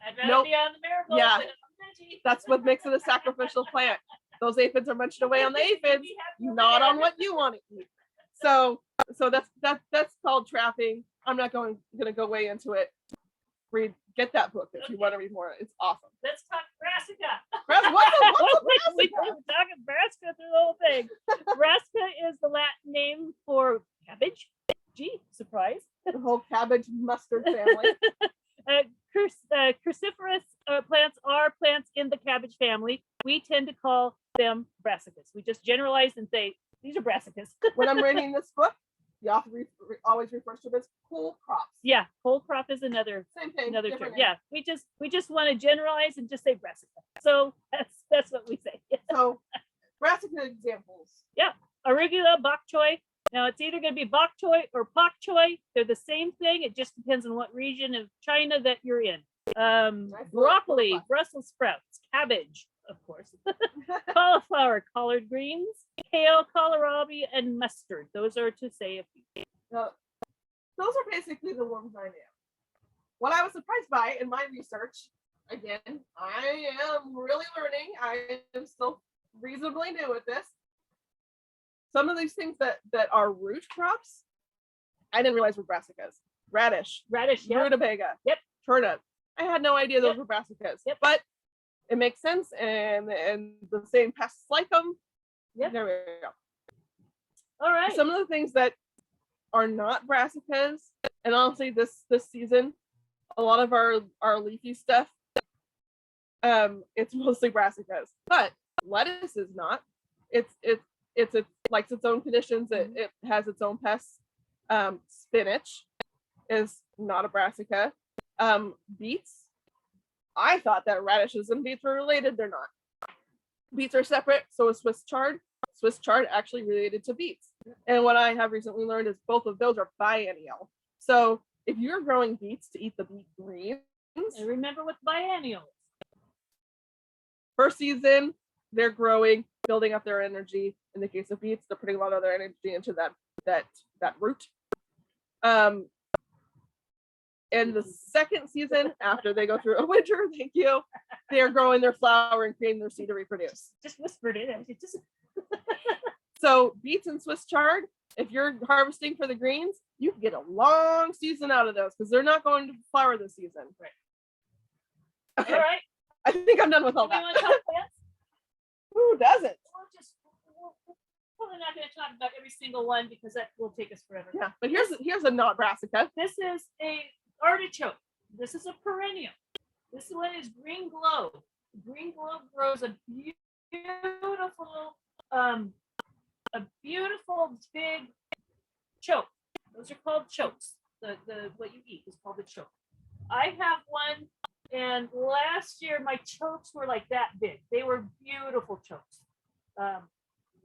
I'd rather be on the marigold than on the veggie. That's what makes it a sacrificial plant. Those aphids are munching away on the aphids, not on what you want to eat. So that's called trapping. I'm not going to go way into it. Get that book if you want to read more. It's awesome. Let's talk brassica. What's a brassica? We've been talking brassica through the whole thing. Brassica is the Latin name for cabbage. Gee, surprise. The whole cabbage mustard family. Cruciferous plants are plants in the cabbage family. We tend to call them brassicas. We just generalize and say, these are brassicas. When I'm reading this book, the author always refers to them as cool crops. Yeah, cold crop is another Same thing, another term. name. Yeah, we just want to generalize and just say brassica. So that's what we say. So brassica examples. Yeah, arugula, bok choy. Now it's either going to be bok choy or pak choy. They're the same thing. It just depends on what region of China that you're in. Broccoli, Brussels sprouts, cabbage, of course, cauliflower, collard greens, kale, kohlrabi, and mustard. Those are to say a few. Those are basically the ones I knew. What I was surprised by in my research, again, I am really learning. I am still reasonably new at this. Some of these things that are root crops, I didn't realize were brassicas. Radish, yep. rutabaga, Yep. turnip. I had no idea those were brassicas. Yep. But it makes sense, and the same pests like them. Yep. There we go. All right. Some of the things that are not brassicas, and honestly, this season, a lot of our leafy stuff, it's mostly brassicas. But lettuce is not. It likes its own conditions. It has its own pests. Spinach is not a brassica. Beets. I thought that radishes and beets were related. They're not. Beets are separate. So is Swiss chard. Swiss chard actually related to beets. And what I have recently learned is both of those are biennial. So if you're growing beets to eat the beet greens, and remember what biennial is. First season, they're growing, building up their energy. In the case of beets, they're putting a lot of their energy into that root. In the second season, after they go through a winter, they are growing their flower and creating their seed to reproduce. Just whispered it. Just So beets and Swiss chard, if you're harvesting for the greens, you can get a long season out of those because they're not going to flower this season. Right. Okay. All right. I think I'm done with all Do we that. want to talk plants? Who doesn't? We're probably not going to talk about every single one because that will take us forever. Yeah, but here's a not brassica. This is a artichoke. This is a perennial. This one is green globe. Green globe grows a beautiful big choke. Those are called chokes. The what you eat is called a choke. I have one, and last year my chokes were like that big. They were beautiful chokes.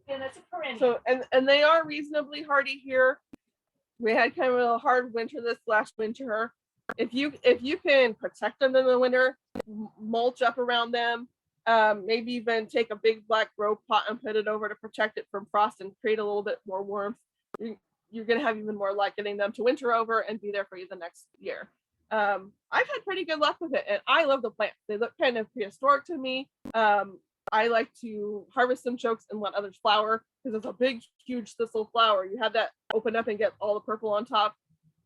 And it's a perennial. So and they are reasonably hardy here. We had kind of a hard winter this last winter. If you can protect them in the winter, mulch up around them, maybe even take a big black grow pot and put it over to protect it from frost and create a little bit more warmth, you're going to have even more luck getting them to winter over and be there for you the next year. I've had pretty good luck with it, and I love the plants. They look kind of prehistoric to me. I like to harvest some chokes and let others flower because it's a big, huge thistle flower. You have that open up and get all the purple on top.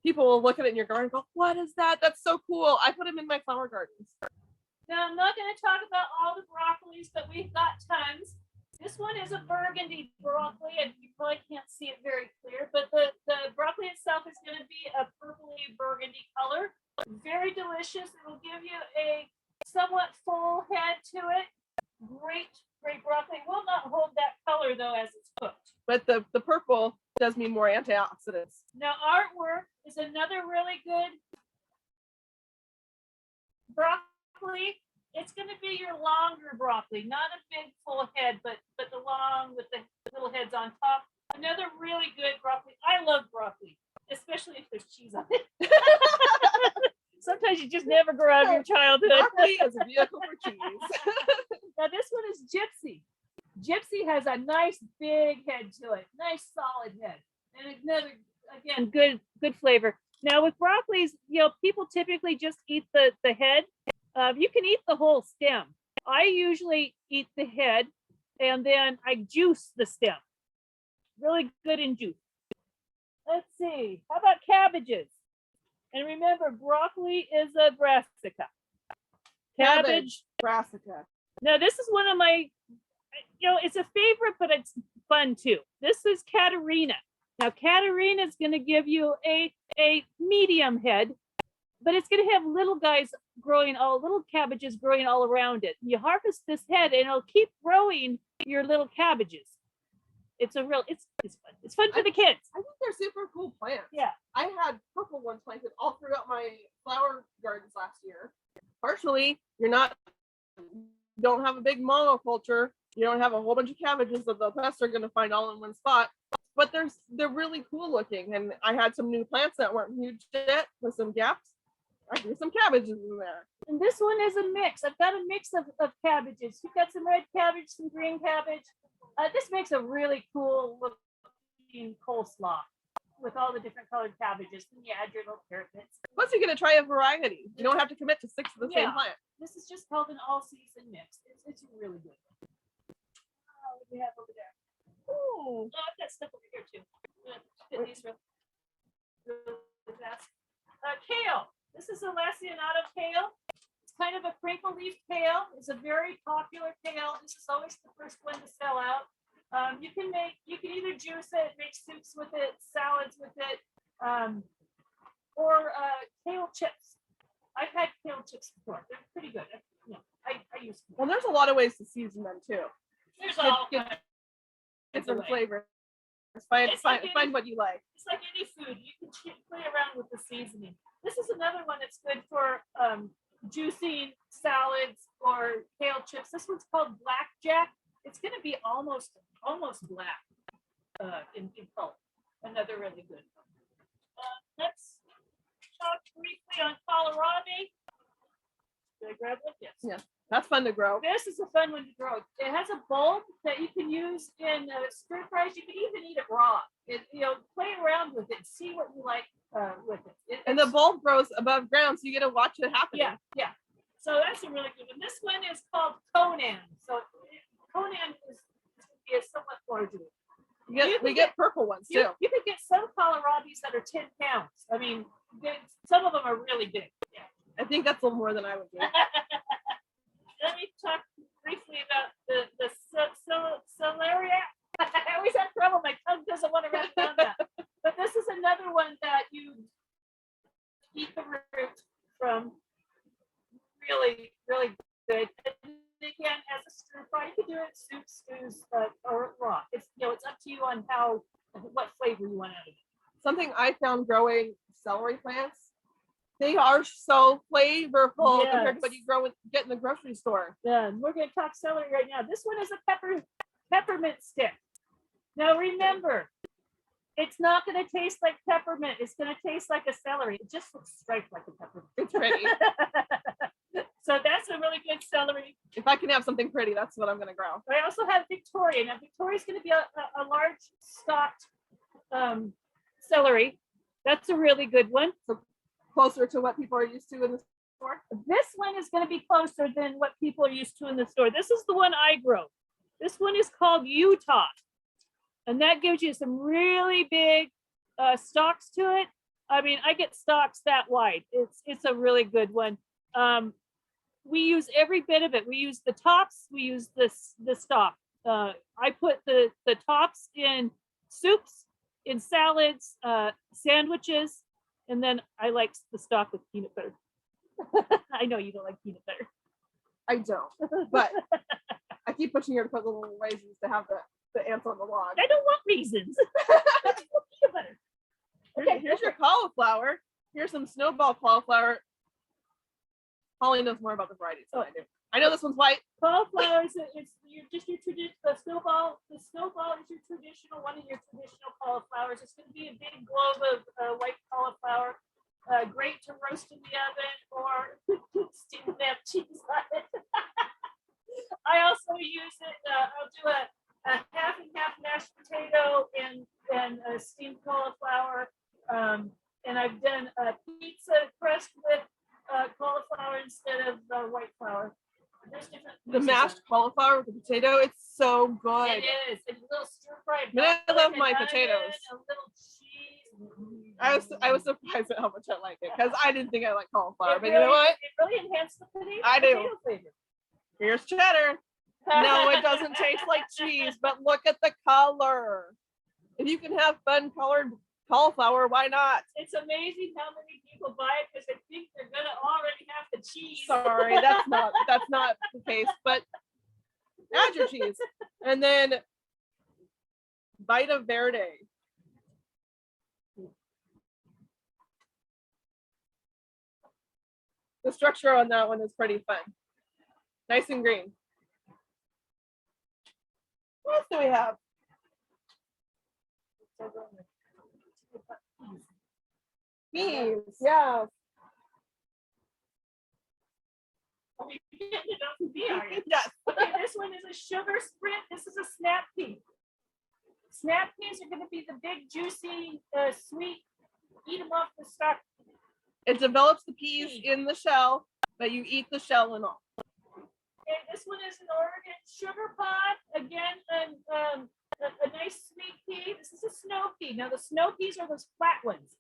People will look at it in your garden and go, "What is that? That's so cool." I put them in my flower gardens. Now, I'm not going to talk about all the broccolis, but we've got tons. This one is a burgundy broccoli, and you probably can't see it very clear, but the broccoli itself is going to be a purpley burgundy color. Very delicious. It will give you a somewhat full head to it. Great broccoli. Will not hold that color, though, as it's cooked. But the purple does mean more antioxidants. Now, artwork is another really good broccoli. It's going to be your longer broccoli, not a big full head, but the long with the little heads on top. Another really good broccoli. I love broccoli, especially if there's cheese on it. Sometimes you just never grow out of your childhood. Broccoli is a vehicle for cheese. Now this one is Gypsy. Gypsy has a nice big head to it, nice solid head, and another again good flavor. Now with broccolis, people typically just eat the head. You can eat the whole stem. I usually eat the head, and then I juice the stem. Really good in juice. Let's see. How about cabbages? And remember, broccoli is a brassica. Cabbage. Brassica. Now, this is one of my, it's a favorite, but it's fun too. This is Catarina. Now, Catarina is going to give you a medium head, but it's going to have little cabbages growing all around it. You harvest this head, and it'll keep growing your little cabbages. It's fun. It's fun for the kids. I think they're super cool plants. Yeah. I had purple ones planted all throughout my flower gardens last year. Partially, you don't have a big monoculture. You don't have a whole bunch of cabbages that the pests are going to find all in one spot. But they're really cool looking. And I had some new plants that weren't huge yet with some gaps. I grew some cabbages in there. And this one is a mix. I've got a mix of cabbages. You've got some red cabbage, some green cabbage. This makes a really cool looking coleslaw with all the different colored cabbages. And you add your little carrot bits. Plus, you get to try a variety. You don't have to commit to 6 of the same plant. This is just called an all-season mix. It's really good. What do we have over there? Oh, I've got stuff over here too. Fit these real fast. Kale. This is a Lacinato kale. It's kind of a crinkle leaf kale. It's a very popular kale. This is always the first one to sell out. You can either juice it, make soups with it, salads with it, or kale chips. I've had kale chips before. They're pretty good. I use them. Well, there's a lot of ways to season them too. There's all kinds. Different flavors. Find what you like. It's like any food. You can play around with the seasoning. This is another one that's good for juicing salads or kale chips. This one's called blackjack. It's going to be almost black in color. Another really good one. Let's talk briefly on kohlrabi. Did I grab it? Yes. Yeah, that's fun to grow. This is a fun one to grow. It has a bulb that you can use in stir fries. You can even eat it raw. Play around with it. See what you like with it. And the bulb grows above ground, so you get to watch it happen. Yeah. So that's a really good one. This one is called Conan. So Conan is somewhat larger. We get purple ones too. You can get some kohlrabis that are 10 pounds. I mean, some of them are really big. Yeah. I think that's a little more than I would do. let me talk briefly about the Celeriac. I always have trouble. My tongue doesn't want to write down that. But this is another one that you eat the root from. Really, really good. And again, as a stir fry, you can do it soup, stews, or raw. It's it's up to you on what flavor you want out of it. Something I found growing celery plants, they are so flavorful compared to what you get in the grocery store. Yeah, we're going to talk celery right now. This one is a peppermint stick. Now remember, it's not going to taste like peppermint. It's going to taste like a celery. It just looks striped like a peppermint. It's pretty. So that's a really good celery. If I can have something pretty, that's what I'm going to grow. I also have Victoria. Now Victoria's going to be a large stalked celery. That's a really good one. So closer to what people are used to in the store. This one is going to be closer than what people are used to in the store. This is the one I grow. This one is called Utah. And that gives you some really big stalks to it. I mean, I get stalks that wide. It's a really good one. We use every bit of it. We use the tops. We use the stalk. I put the tops in soups, in salads, sandwiches, and then I like the stalk with peanut butter. I know you don't like peanut butter. I don't, but I keep pushing her to put little raisins to have the ants on the log. I don't want raisins. I just want peanut butter. Okay, here's your cauliflower. Here's some snowball cauliflower. Holly knows more about the varieties than I do. I know this one's white. Cauliflower is just your traditional. The snowball is your traditional one of your traditional cauliflowers. It's going to be a big globe of white cauliflower. Great to roast in the oven or steam that cheese on it. I also use it. I'll do a half and half mashed potato and a steamed cauliflower. And I've done a pizza crust with cauliflower instead of white flour. The mashed cauliflower with the potato, it's so good. It is. It's a little stir fried. I love my potatoes. A little cheese. I was surprised at how much I like it because I didn't think I liked cauliflower, but Really, you know what? It really enhanced the potato. I do. Potato flavor. Here's cheddar. No, it doesn't taste like cheese, but look at the color. If you can have fun colored cauliflower, why not? It's amazing how many people buy it because they think they're gonna already have the cheese. Sorry, that's not the case, but add your cheese. And then Vita Verde. The structure on that one is pretty fun. Nice and green. What else do we have? Beans, yeah. Yes. Okay, this one is a sugar sprint. This is a snap pea. Snap peas are going to be the big, juicy, sweet. Eat them off the stalk. It develops the peas in the shell, but you eat the shell and all. Okay, this one is an Oregon sugar pod. Again, a nice sweet pea. This is a snow pea. Now the snow peas are those flat ones.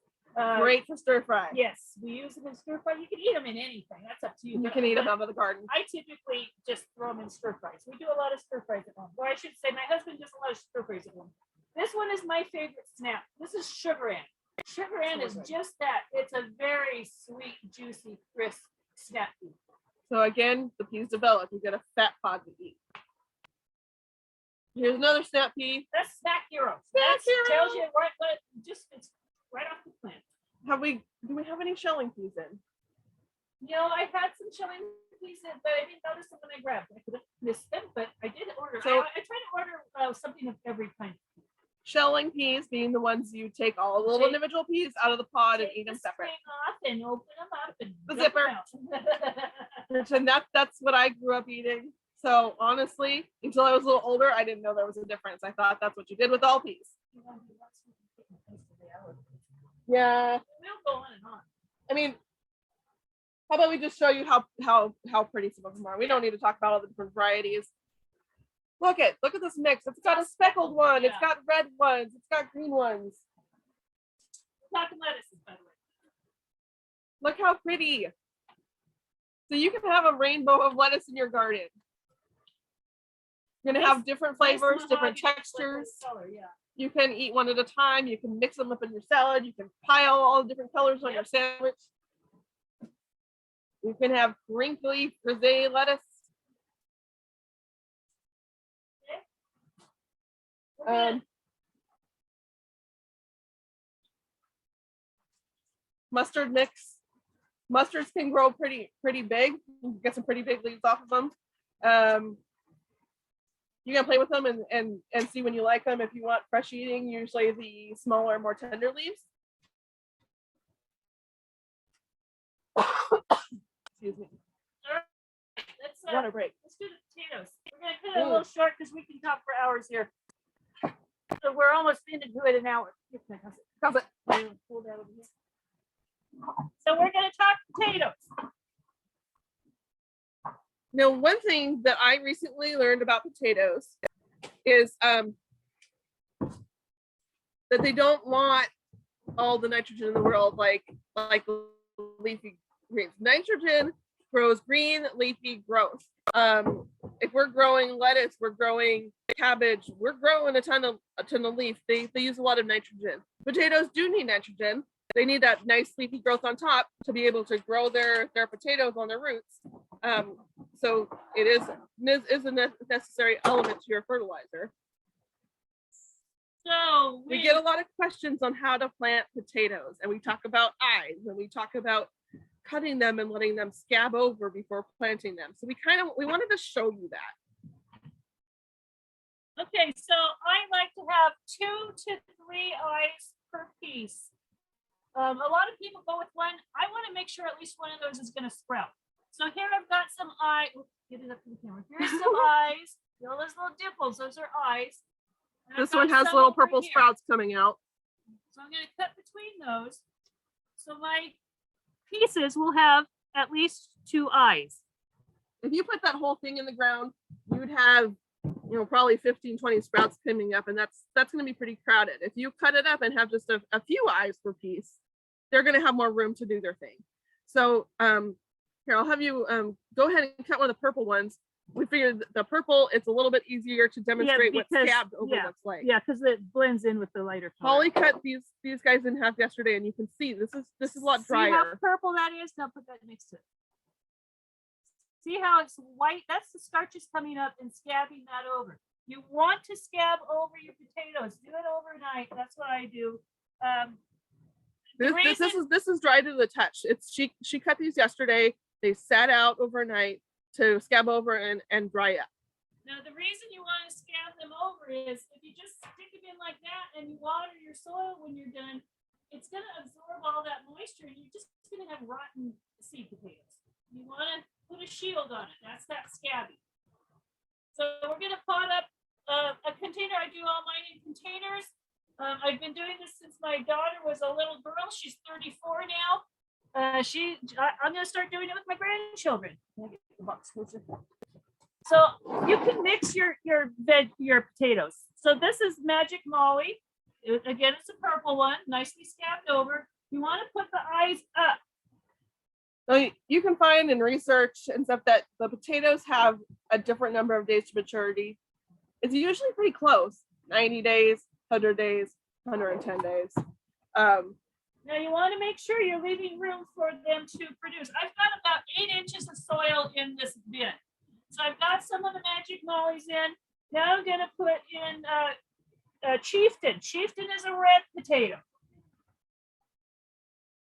Great for stir fry. Yes, we use them in stir fry. You can eat them in anything. That's up to you. You can eat them out of the garden. I typically just throw them in stir fries. We do a lot of stir fries at home. Or I should say my husband does a lot of stir fries at home. This one is my favorite snap. This is sugar ant. Sugar ant is just that. It's a very sweet, juicy, crisp snap pea. So again, the peas develop. You get a fat pod to eat. Here's another snap pea. That's Snack Hero. Snack Hero. Tells you right, but it's right off the plant. Do we have any shelling peas in? You know, I had some shelling peas, but I didn't notice them when I grabbed them. I could have missed them, but I did order. So, I try to order something of every kind. Shelling peas being the ones you take all the little individual peas out of the pod and eat them separate. Off and open them up and the zipper. And that's what I grew up eating. So honestly, until I was a little older, I didn't know there was a difference. I thought that's what you did with all peas. Yeah. We'll go on and on. I mean, how about we just show you how pretty some of them are? We don't need to talk about all the different varieties. Look at this mix. It's got a speckled one. Yeah. It's got red ones. It's got green ones. Talking lettuces, by the way. Look how pretty. So you can have a rainbow of lettuce in your garden. You're gonna have different flavors, different textures. Color, yeah. You can eat one at a time. You can mix them up in your salad. You can pile all the different colors on your sandwich. You can have crinkly frisee lettuce. Mustard mix. Mustards can grow pretty big. You can get some pretty big leaves off of them. You can play with them and see when you like them. If you want fresh eating, usually the smaller, more tender leaves. Excuse me. All right, Water break. let's do the potatoes. We're gonna cut it a little short because we can talk for hours here. So we're almost into it an hour. How's it? Pull that over here. So we're gonna talk potatoes. Now, one thing that I recently learned about potatoes is that they don't want all the nitrogen in the world like leafy greens. Nitrogen grows green leafy growth. If we're growing lettuce, we're growing cabbage, we're growing a ton of leaf. They use a lot of nitrogen. Potatoes do need nitrogen. They need that nice leafy growth on top to be able to grow their potatoes on their roots. So it is a necessary element to your fertilizer. So We get a lot of questions on how to plant potatoes, and we talk about eyes, and we talk about cutting them and letting them scab over before planting them. So we wanted to show you that. okay, so I like to have 2 to 3 eyes per piece. A lot of people go with one. I want to make sure at least one of those is going to sprout. So here I've got some eyes. Get it up to the camera. Here's some eyes. Feel those little dimples. Those are eyes. And I've This one got has some little over purple here. sprouts coming out. So I'm going to cut between those. So my pieces will have at least 2 eyes. If you put that whole thing in the ground, you would have, probably 15, 20 sprouts coming up, and that's going to be pretty crowded. If you cut it up and have just a few eyes per piece, they're going to have more room to do their thing. So here, I'll have you go ahead and cut one of the purple ones. We figured the purple, it's a little bit easier to demonstrate what scabbed over looks like. Yeah, because it blends in with the lighter color. Holly cut these guys in half yesterday, and you can see this is a lot drier. See how purple that is? Now put that next to it. See how it's white? That's the starches coming up and scabbing that over. You want to scab over your potatoes. Do it overnight. That's what I do. This is dry to the touch. She cut these yesterday. They sat out overnight to scab over and dry up. Now the reason you want to scab them over is if you just stick them in like that and you water your soil when you're done, it's going to absorb all that moisture and you're just going to have rotten seed potatoes. You want to put a shield on it. That's that scabbing. So we're going to pot up a container. I do all mine in containers. I've been doing this since my daughter was a little girl. She's 34 now. I'm going to start doing it with my grandchildren. Get the box closer. So you can mix your potatoes. So this is Magic Maui. Again, it's a purple one, nicely scabbed over. You want to put the eyes up. So you can find in research and stuff that the potatoes have a different number of days to maturity. It's usually pretty close, 90 days, 100 days, 110 days. Now you want to make sure you're leaving room for them to produce. I've got about 8 inches of soil in this bin. So I've got some of the Magic Mollies in. Now I'm going to put in Chieftain. Chieftain is a red potato.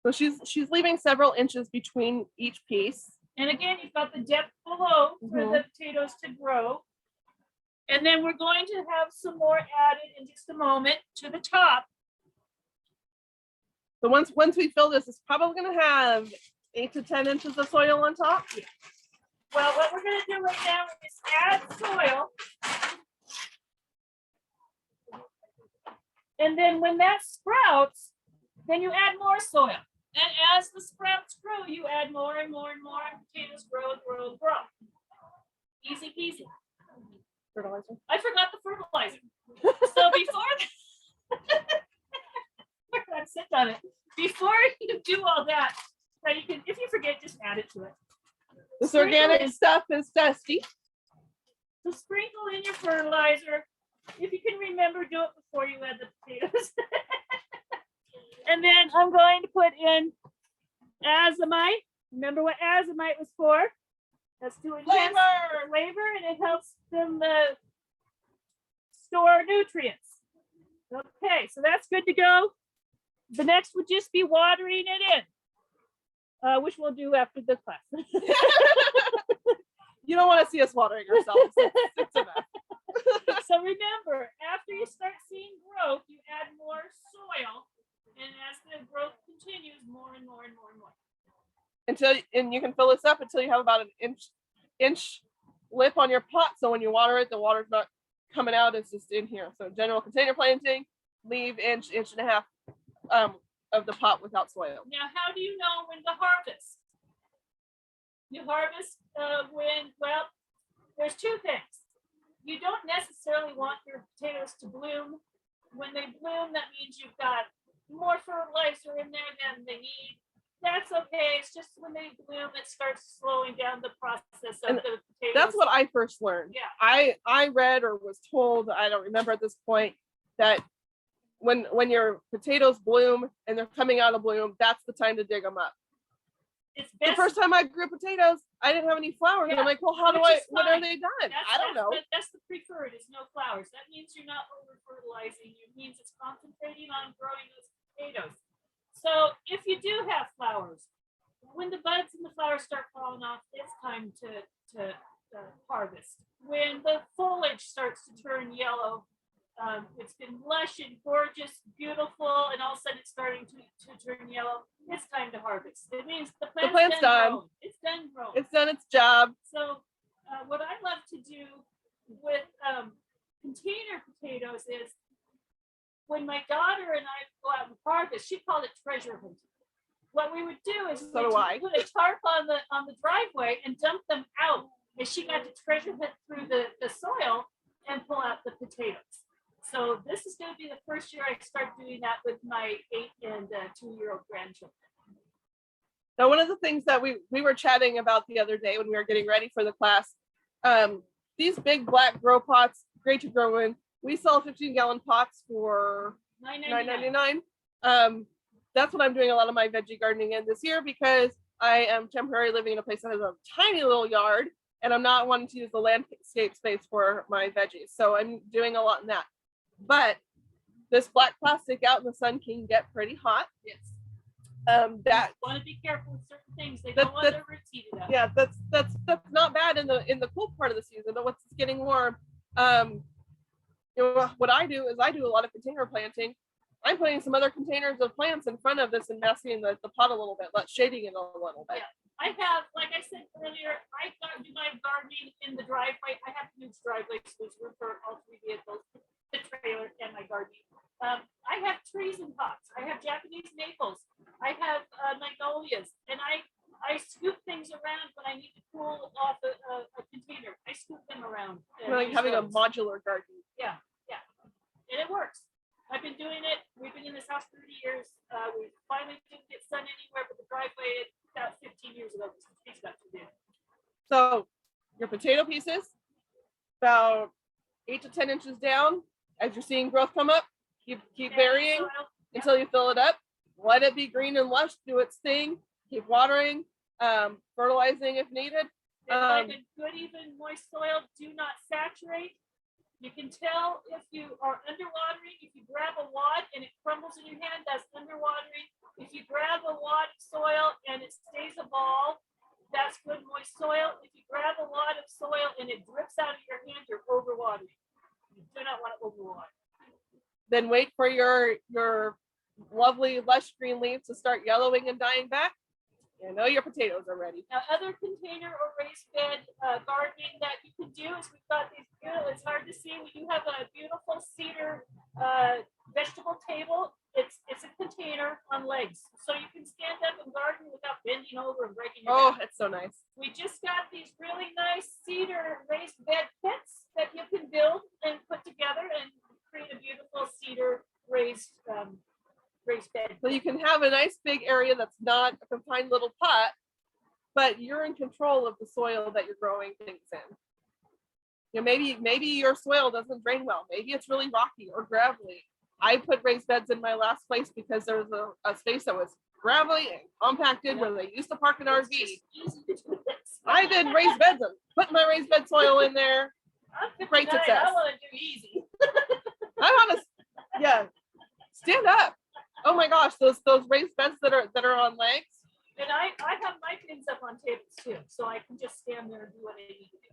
So she's leaving several inches between each piece. And again, you've got the depth below for the potatoes to grow. And then we're going to have some more added in just a moment to the top. So once we fill this, it's probably going to have 8 to 10 inches of soil on top. Yeah. Well, what we're going to do right now is add soil. And then when that sprouts, then you add more soil. And as the sprouts grow, you add more and more and more, and potatoes grow and grow and grow. Easy peasy. Fertilizer. I forgot the fertilizer. So sit on it. Before you do all that, now you can, if you forget, just add it to it. This Sprinkle organic in- stuff is dusty. So sprinkle in your fertilizer. If you can remember, do it before you add the potatoes. And then I'm going to put in Azomite. Remember what Azomite was for? That's to enhance the flavor, and it helps them store nutrients. Okay, so that's good to go. The next would just be watering it in, which we'll do after the class. You don't want to see us watering ourselves. It's enough. So remember, after you start seeing growth, you add more soil, and as the growth continues, more and more and more and more. And you can fill this up until you have about an inch lip on your pot. So when you water it, the water's not coming out, it's just in here. So general container planting, leave inch and a half of the pot without soil. Now, how do you know when to harvest? You harvest well, there's two things. You don't necessarily want your potatoes to bloom. When they bloom, that means you've got more fertilizer in there than they need. That's okay. It's just when they bloom, it starts slowing down the process of the potatoes. That's what I first learned. Yeah. I read or was told, I don't remember at this point, that when your potatoes bloom and they're coming out of bloom, that's the time to dig them up. It's The best. first time I grew potatoes, I didn't have any flowers. Yeah, I'm like, well, what are they done? I don't know. That's the preferred, is no flowers. That means you're not over fertilizing. It means it's concentrating on growing those potatoes. So if you do have flowers, when the buds and the flowers start falling off, it's time to harvest. When the foliage starts to turn yellow, it's been lush and gorgeous, beautiful, and all of a sudden it's starting to turn yellow. It's time to harvest. It means the plant's done. Growing. It's done growing. It's done its job. So what I love to do with container potatoes is when my daughter and I go out and harvest, she called it treasure hunting. What we would do is put a tarp on the driveway and dump them out, and she got to treasure hunt through the soil and pull out the potatoes. So this is going to be the first year I start doing that with my 8 and 2-year-old grandchildren. Now, one of the things that we were chatting about the other day when we were getting ready for the class, these big black grow pots, great to grow in. We sell 15-gallon pots for $9.99. That's what I'm doing a lot of my veggie gardening in this year, because I am temporarily living in a place that has a tiny little yard, and I'm not wanting to use the landscape space for my veggies. So I'm doing a lot in that. But this black plastic out in the sun can get pretty hot. Yes. That want to be careful with certain things. They don't want their roots heated up. Yeah, that's not bad in the cool part of the season, but once it's getting warm, what I do is I do a lot of container planting. I'm putting some other containers of plants in front of this and masking the pot a little bit, shading it a little bit. Yeah. I have, like I said earlier, I do my gardening in the driveway. I have huge driveways, so there's room for all 3 vehicles, the trailer and my gardening. I have trees in pots. I have Japanese maples. I have magnolias, and I scoop things around when I need to cool off a container. I scoop them around. Like having a modular garden. Yeah, and it works. I've been doing it. We've been in this house 30 years. We finally didn't get sun anywhere but the driveway about 15 years ago. Trees got too big. So your potato pieces, about 8 to 10 inches down. As you're seeing growth come up, keep burying until you fill it up. Let it be green and lush. Do its thing. Keep watering, fertilizing if needed. Like a good, even moist soil. Do not saturate. You can tell if you are underwatering. If you grab a wad and it crumbles in your hand, that's underwatering. If you grab a wad of soil and it stays a ball, that's good moist soil. If you grab a wad of soil and it drips out of your hand, you're overwatering. You do not want to overwater. Then wait for your lovely lush green leaves to start yellowing and dying back. You know your potatoes are ready. Now, other container or raised bed gardening that you can do is we've got these beautiful, it's hard to see, we do have a beautiful cedar vegetable table. It's a container on legs. So you can stand up and garden without bending over and breaking your back. It's so nice. We just got these really nice cedar raised bed pits that you can build and put together and create a beautiful cedar raised bed. So you can have a nice big area that's not a confined little pot, but you're in control of the soil that you're growing things in. You know, maybe your soil doesn't drain well. Maybe it's really rocky or gravelly. I put raised beds in my last place because there was a space that was gravelly and compacted where they used to park an RV. I did raised beds and put my raised bed soil in there. Great success. I want to do easy. I want to, yeah, stand up. Oh my gosh, those raised beds that are on legs. And I have my pins up on tables too, so I can just stand there and do what I need to do.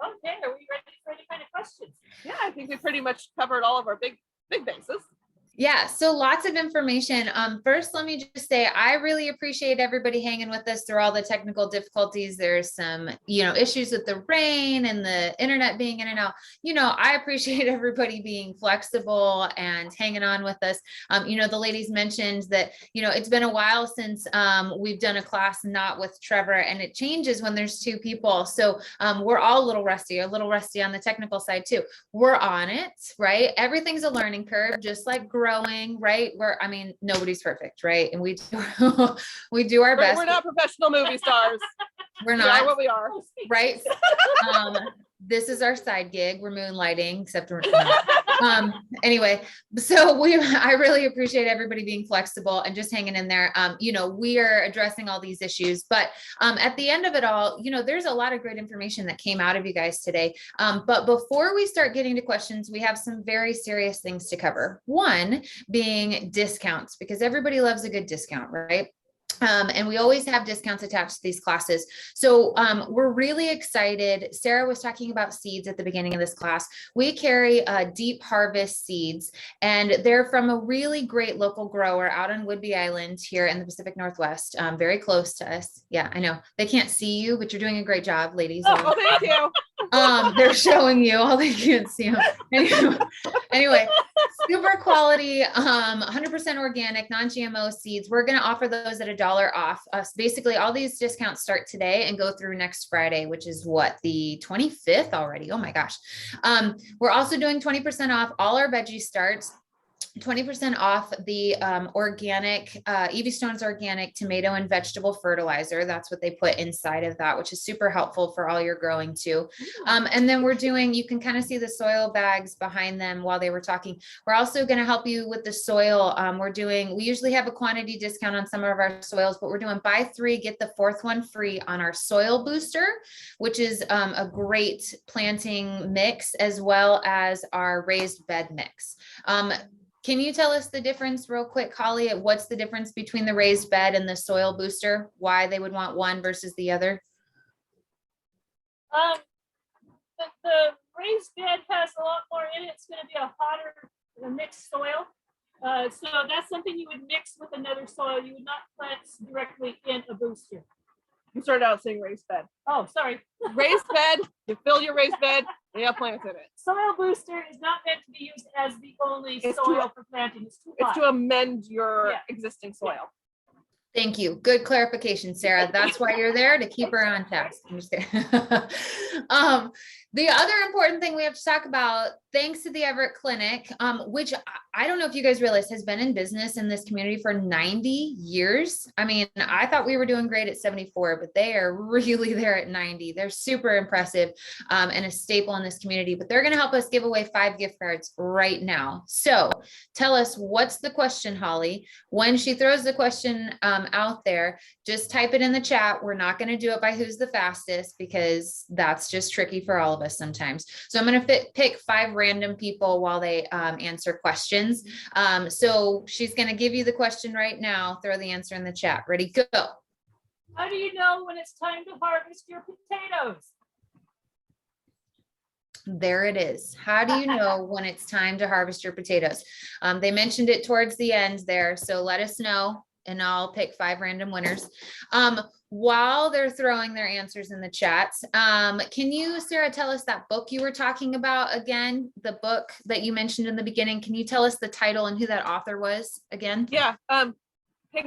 Okay, are we ready for any kind of questions? Yeah, I think we pretty much covered all of our big bases. Yeah, so lots of information. First, let me just say, I really appreciate everybody hanging with us through all the technical difficulties. There's some, issues with the rain and the internet being in and out. I appreciate everybody being flexible and hanging on with us. The ladies mentioned that, it's been a while since we've done a class not with Trevor, and it changes when there's two people. So we're all a little rusty on the technical side too. We're on it, right? Everything's a learning curve, just like growing, right? Nobody's perfect, right? And we do our best. We're not professional movie stars. We're not. We are what we are, right? This is our side gig. We're moonlighting, except we're not. Anyway, so I really appreciate everybody being flexible and just hanging in there. We are addressing all these issues, but at the end of it all, there's a lot of great information that came out of you guys today. But before we start getting to questions, we have some very serious things to cover. One being discounts, because everybody loves a good discount, right? And we always have discounts attached to these classes. So we're really excited. Sarah was talking about seeds at the beginning of this class. We carry Deep Harvest seeds, and they're from a really great local grower out on Whidbey Island here in the Pacific Northwest, very close to us. Yeah, I know they can't see you, but you're doing a great job, ladies. Oh, thank you. They're showing you, all they can't see them. Anyway, super quality, 100% organic, non-GMO seeds. We're going to offer those at $1 off. Basically, all these discounts start today and go through next Friday, which is what, the 25th already. Oh my gosh. We're also doing 20% off all our veggie starts. 20% off the organic, Evie Stone's organic tomato and vegetable fertilizer. That's what they put inside of that, which is super helpful for all your growing too. And then we're doing, you can kind of see the soil bags behind them while they were talking. We're also going to help you with the soil. We usually have a quantity discount on some of our soils, but we're doing buy 3, get the 4th one free on our soil booster, which is a great planting mix, as well as our raised bed mix. Can you tell us the difference real quick, Holly? What's the difference between the raised bed and the soil booster? Why they would want one versus the other? The raised bed has a lot more in it. It's going to be a hotter mixed soil. So that's something you would mix with another soil. You would not plant directly in a booster. You started out saying raised bed. Oh, sorry. Raised bed, you fill your raised bed, and you have plants in it. Soil booster is not meant to be used as the only soil for planting. It's to amend your existing soil. Thank you. Good clarification, Sarah. That's why you're there, to keep her on task. I'm just kidding. The other important thing we have to talk about, thanks to the Everett Clinic, which I don't know if you guys realize has been in business in this community for 90 years. I mean, I thought we were doing great at 74, but they are really there at 90. They're super impressive and a staple in this community, but they're going to help us give away 5 gift cards right now. So tell us, what's the question, Holly? When she throws the question out there, just type it in the chat. We're not going to do it by who's the fastest, because that's just tricky for all of us sometimes. So I'm going to pick 5 random people while they answer questions. So she's going to give you the question right now. Throw the answer in the chat. Ready, go. How do you know when it's time to harvest your potatoes? There it is. How do you know when it's time to harvest your potatoes? They mentioned it towards the end there. So let us know, and I'll pick 5 random winners. While they're throwing their answers in the chats, can you, Sarah, tell us that book you were talking about again? The book that you mentioned in the beginning. Can you tell us the title and who that author was again? Yeah. Hang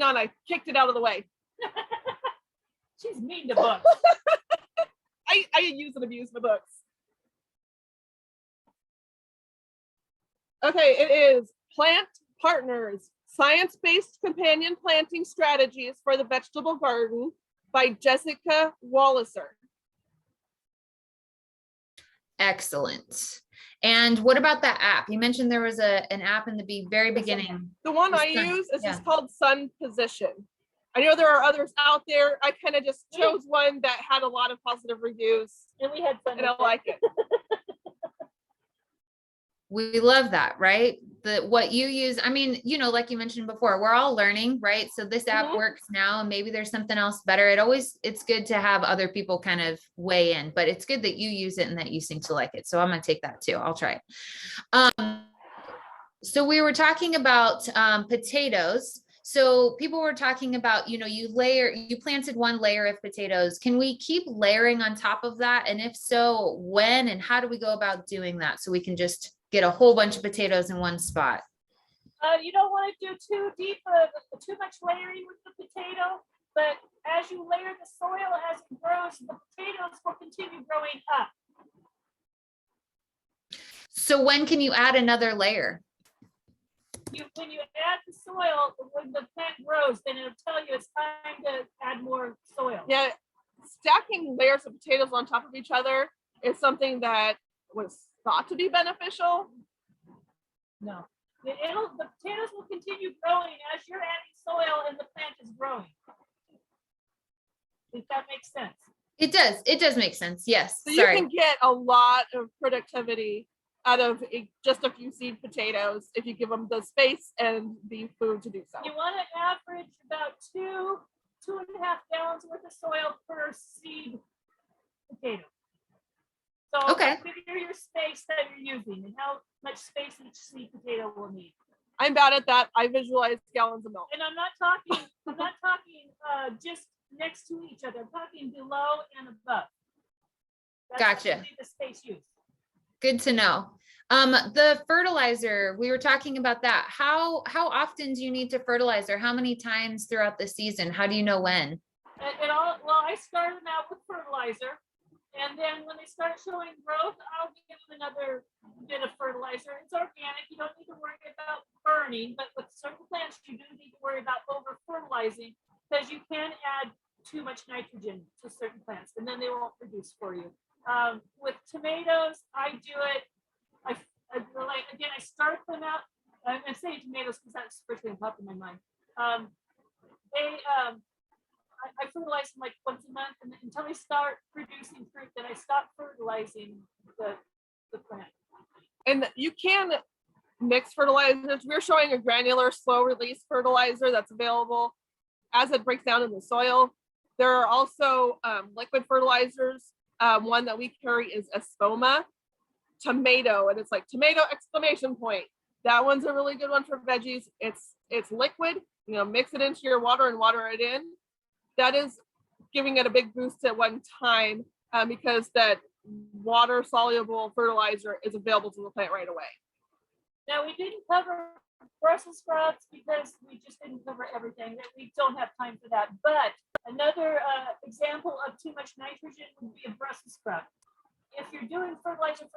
on, I kicked it out of the way. She's mean to books. I use and abuse the books. Okay, it is Plant Partners, Science-Based Companion Planting Strategies for the Vegetable Garden, by Jessica Walliser. Excellent. And what about that app? You mentioned there was an app in the very beginning. The one I use is just called Sun Position. I know there are others out there. I kind of just chose one that had a lot of positive reviews. And we had fun. And I like it. We love that, right? What you use, I mean, you know, like you mentioned before, we're all learning, right? So this app works now and maybe there's something else better. It's good to have other people kind of weigh in, but it's good that you use it and that you seem to like it. So I'm going to take that too. I'll try it. So we were talking about potatoes. So people were talking about, you know, you planted one layer of potatoes. Can we keep layering on top of that? And if so, when and how do we go about doing that? So we can just get a whole bunch of potatoes in one spot. You don't want to do too deep, too much layering with the potato, but as you layer the soil, as it grows, the potatoes will continue growing up. So when can you add another layer? When you add the soil, when the plant grows, then it'll tell you it's time to add more soil. Yeah, stacking layers of potatoes on top of each other is something that was thought to be beneficial. No, the potatoes will continue growing as you're adding soil and the plant is growing. If that makes sense. It does. It does make sense. Yes. So you can get a lot of productivity out of just a few seed potatoes if you give them the space and the food to do so. You want to average about 2.5 gallons worth of soil per seed potato. So figure your space that you're using and how much space each seed potato will need. I'm bad at that. I visualize gallons of milk. And I'm not talking just next to each other. I'm talking below and above. That's gotcha. The space used. Good to know. The fertilizer, we were talking about that. How often do you need to fertilize, or how many times throughout the season? How do you know when? Well, I started them out with fertilizer, and then when they start showing growth, I'll give them another bit of fertilizer. It's organic. You don't need to worry about burning, but with certain plants, you do need to worry about over fertilizing because you can add too much nitrogen to certain plants, and then they won't produce for you. With tomatoes, I do it. I start them out. I'm saying tomatoes because that's the first thing that popped in my mind. I fertilize them like once a month, and until they start producing fruit, then I stop fertilizing the plant. And you can mix fertilizers. We're showing a granular, slow release fertilizer that's available as it breaks down in the soil. There are also liquid fertilizers. One that we carry is Espoma tomato, and it's like tomato exclamation point. That one's a really good one for veggies. It's liquid, you know, mix it into your water and water it in. That is giving it a big boost at one time because that water soluble fertilizer is available to the plant right away. Now we didn't cover Brussels sprouts because we just didn't cover everything. We don't have time for that. But another example of too much nitrogen would be a Brussels sprout. If you're doing fertilizer,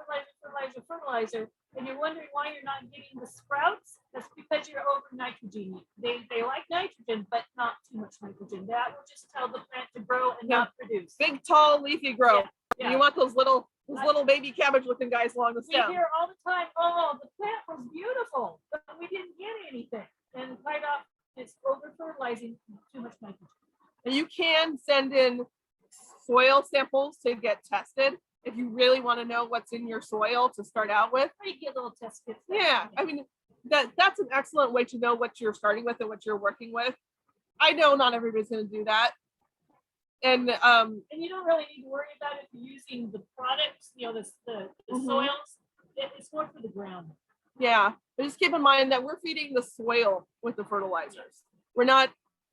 and you're wondering why you're not getting the sprouts, that's because you're over nitrogen. They like nitrogen, but not too much nitrogen. That will just tell the plant to grow and not produce. Big, tall, leafy growth. Yeah. You want those little baby cabbage looking guys along the stem. We hear all the time, oh, the plant was beautiful, but we didn't get anything. And quite often it's over fertilizing too much nitrogen. And you can send in soil samples to get tested if you really want to know what's in your soil to start out with. Or you get little test kits. Yeah, I mean, that's an excellent way to know what you're starting with and what you're working with. I know not everybody's going to do that. And you don't really need to worry about if you're using the products, you know, the soils. It's more for the ground. Yeah, but just keep in mind that we're feeding the soil with the fertilizers. We're not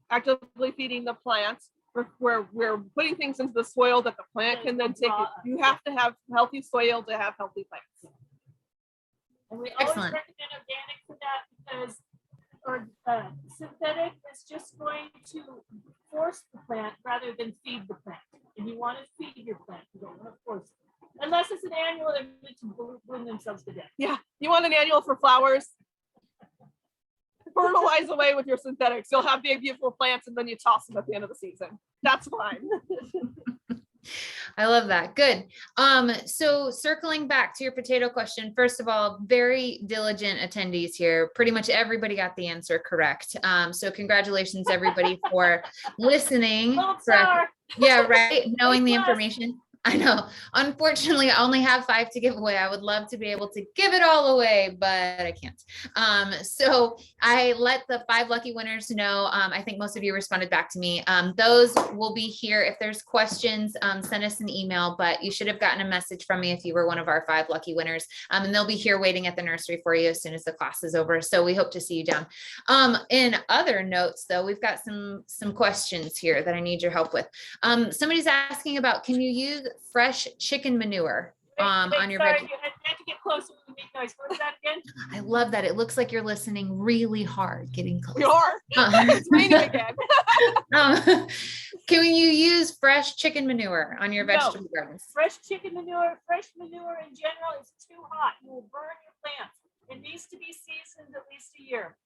actively feeding the plants. We're putting things into the soil that the plant can then take it. You have to have healthy soil to have healthy plants. And we always recommend organic for that because synthetic is just going to force the plant rather than feed the plant. And you want to feed your plant. You don't want to force it. Unless it's an annual, they're meant to bloom themselves to death. Yeah, you want an annual for flowers. fertilize away with your synthetics. You'll have big, beautiful plants, and then you toss them at the end of the season. That's fine. I love that. Good. So circling back to your potato question, first of all, very diligent attendees here. Pretty much everybody got the answer correct. So congratulations everybody for listening. Gold star. Yeah, right. Knowing the A+. information. I know. Unfortunately, I only have 5 to give away. I would love to be able to give it all away, but I can't. So I let the 5 lucky winners know. I think most of you responded back to me. Those will be here. If there's questions, send us an email, but you should have gotten a message from me if you were one of our 5 lucky winners. And they'll be here waiting at the nursery for you as soon as the class is over. So we hope to see you down. In other notes, though, we've got some questions here that I need your help with. Somebody's asking about, can you use fresh chicken manure on your sorry, veggie? you had to get closer to make noise. What was that again? I love that. It looks like you're listening really hard, getting close. We are. It's raining again. Can you use fresh chicken manure on your No. vegetable gardens? Fresh chicken manure, fresh manure in general is too hot. You will burn your plants. It needs to be seasoned at least a year.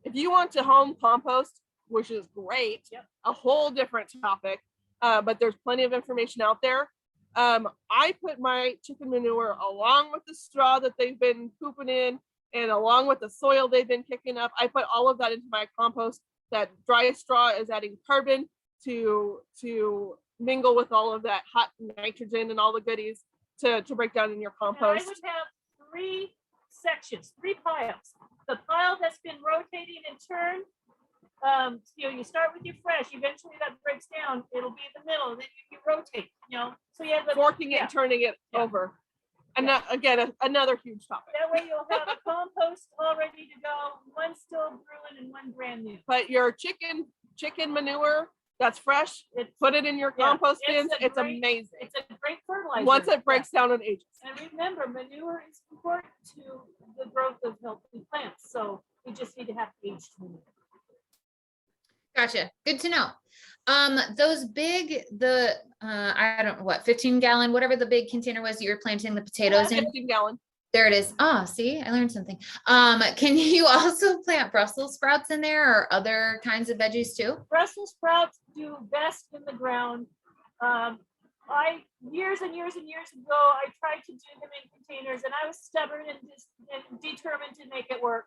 If you want to home compost, which is great, Yep. a whole different topic, but there's plenty of information out there. I put my chicken manure along with the straw that they've been pooping in and along with the soil they've been kicking up. I put all of that into my compost. That dry straw is adding carbon to mingle with all of that hot nitrogen and all the goodies to break down in your And I compost. would have 3 sections, 3 piles. The pile that's been rotating in turn, you start with your fresh, eventually that breaks down, it'll be in the middle, then you rotate, so you have the Forking it and turning it Yeah. over. And that, again, another huge topic. that way you'll have a compost all ready to go, one still brewing and one brand new. But your chicken manure that's fresh, put it in your Yeah, compost it's bins. a It's great- amazing. It's a great fertilizer. Once it breaks down and ages. And remember, manure is important to the growth of healthy plants, so we just need to have aged manure. Gotcha. Good to know. Those big, I don't know what, 15-gallon, whatever the big container was that you were planting the potatoes in. 15-gallon. There it is. Oh, see, I learned something. Can you also plant Brussels sprouts in there or other kinds of veggies too? Brussels sprouts do best in the ground. Years and years and years ago, I tried to do them in containers, and I was stubborn and determined to make it work.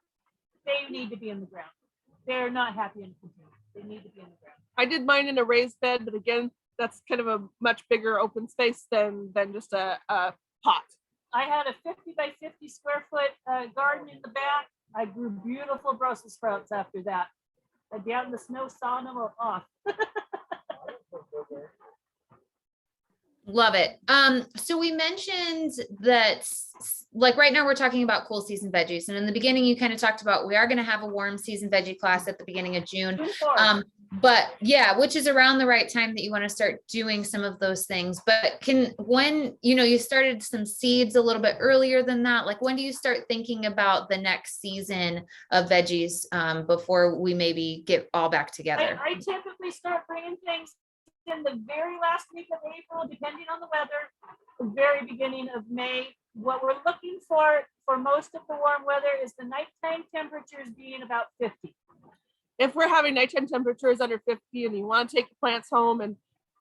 They need to be in the ground. They're not happy in the container. They need to be in the ground. I did mine in a raised bed, but again, that's kind of a much bigger open space than just a pot. I had a 50 by 50 square foot garden in the back. I grew beautiful Brussels sprouts after that. I'd be out in the snow sawing them off. Love it. So we mentioned that like right now we're talking about cool season veggies. And in the beginning, you kind of talked about, we are going to have a warm season veggie class at the beginning of June. But yeah, which is around the right time that you want to start doing some of those things. But when you started some seeds a little bit earlier than that, like when do you start thinking about the next season of veggies before we maybe get all back together? I typically start bringing things in the very last week of April, depending on the weather, the very beginning of May. What we're looking for most of the warm weather is the nighttime temperatures being about 50. If we're having nighttime temperatures under 50 and you want to take your plants home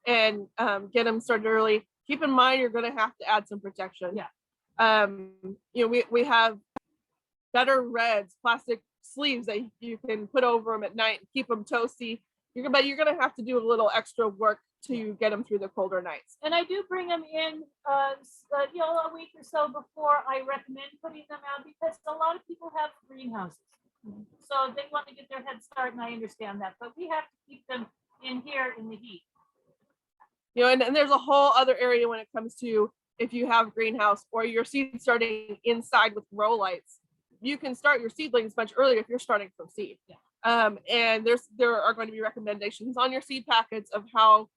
and get them started early, keep in mind you're going to have to add some protection. Yeah. We have better reds, plastic sleeves that you can put over them at night and keep them toasty. But you're going to have to do a little extra work to get them through the colder nights. And I do bring them in, a week or so before I recommend putting them out, because a lot of people have greenhouses. So they want to get their head start, and I understand that. But we have to keep them in here in the heat. And there's a whole other area when it comes to if you have greenhouse or your seed starting inside with grow lights. You can start your seedlings much earlier if you're starting from seed. Yeah. And there are going to be recommendations on your seed packets of how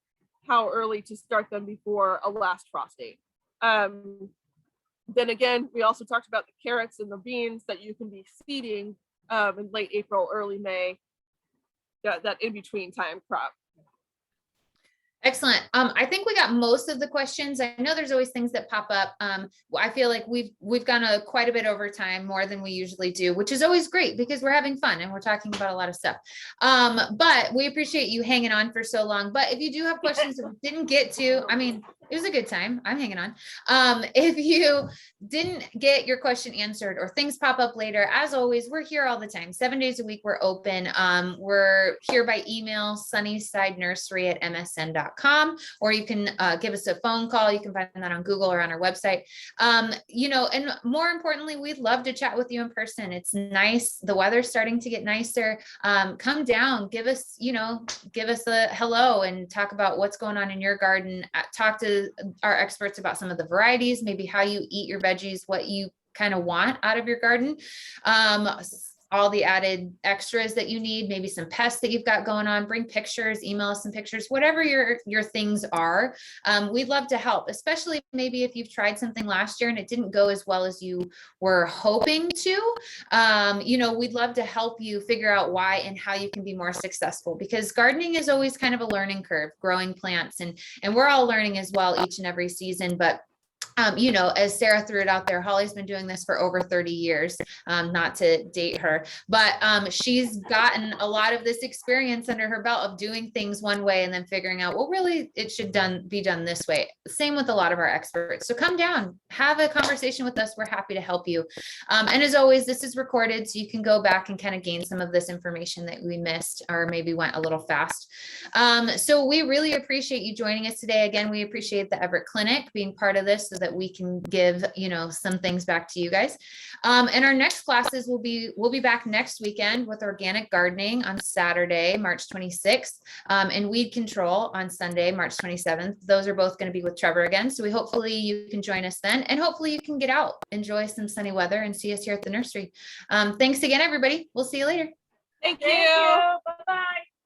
early to start them before a last frost date. Then again, we also talked about the carrots and the beans that you can be seeding in late April, early May, that in between time crop. Excellent. I think we got most of the questions. I know there's always things that pop up. I feel like we've gone quite a bit over time, more than we usually do, which is always great because we're having fun and we're talking about a lot of stuff. But we appreciate you hanging on for so long. But if you do have questions that we didn't get to, I mean, it was a good time. I'm hanging on. If you didn't get your question answered or things pop up later, as always, we're here all the time. 7 days a week, we're open. We're here by email, sunnyside@msn.com, or you can give us a phone call. You can find that on Google or on our website. You know, and more importantly, we'd love to chat with you in person. It's nice. The weather's starting to get nicer. Come down, give us a hello and talk about what's going on in your garden. Talk to our experts about some of the varieties, maybe how you eat your veggies, what you kind of want out of your garden. All the added extras that you need, maybe some pests that you've got going on, bring pictures, email us some pictures, whatever your things are. We'd love to help, especially maybe if you've tried something last year and it didn't go as well as you were hoping to. You know, we'd love to help you figure out why and how you can be more successful, because gardening is always kind of a learning curve, growing plants, and we're all learning as well each and every season. But you know, as Sarah threw it out there, Holly's been doing this for over 30 years, not to date her, but she's gotten a lot of this experience under her belt of doing things one way and then figuring out, well, really, it should be done this way. Same with a lot of our experts. So come down, have a conversation with us. We're happy to help you. And as always, this is recorded, so you can go back and kind of gain some of this information that we missed or maybe went a little fast. So we really appreciate you joining us today. Again, we appreciate the Everett Clinic being part of this so that we can give, you know, some things back to you guys. And our next classes we'll be back next weekend with organic gardening on Saturday, March 26th, and weed control on Sunday, March 27th. Those are both going to be with Trevor again. So hopefully you can join us then, and hopefully you can get out, enjoy some sunny weather, and see us here at the nursery. Thanks again, everybody. We'll see you later. Thank you. Thank you. Bye-bye.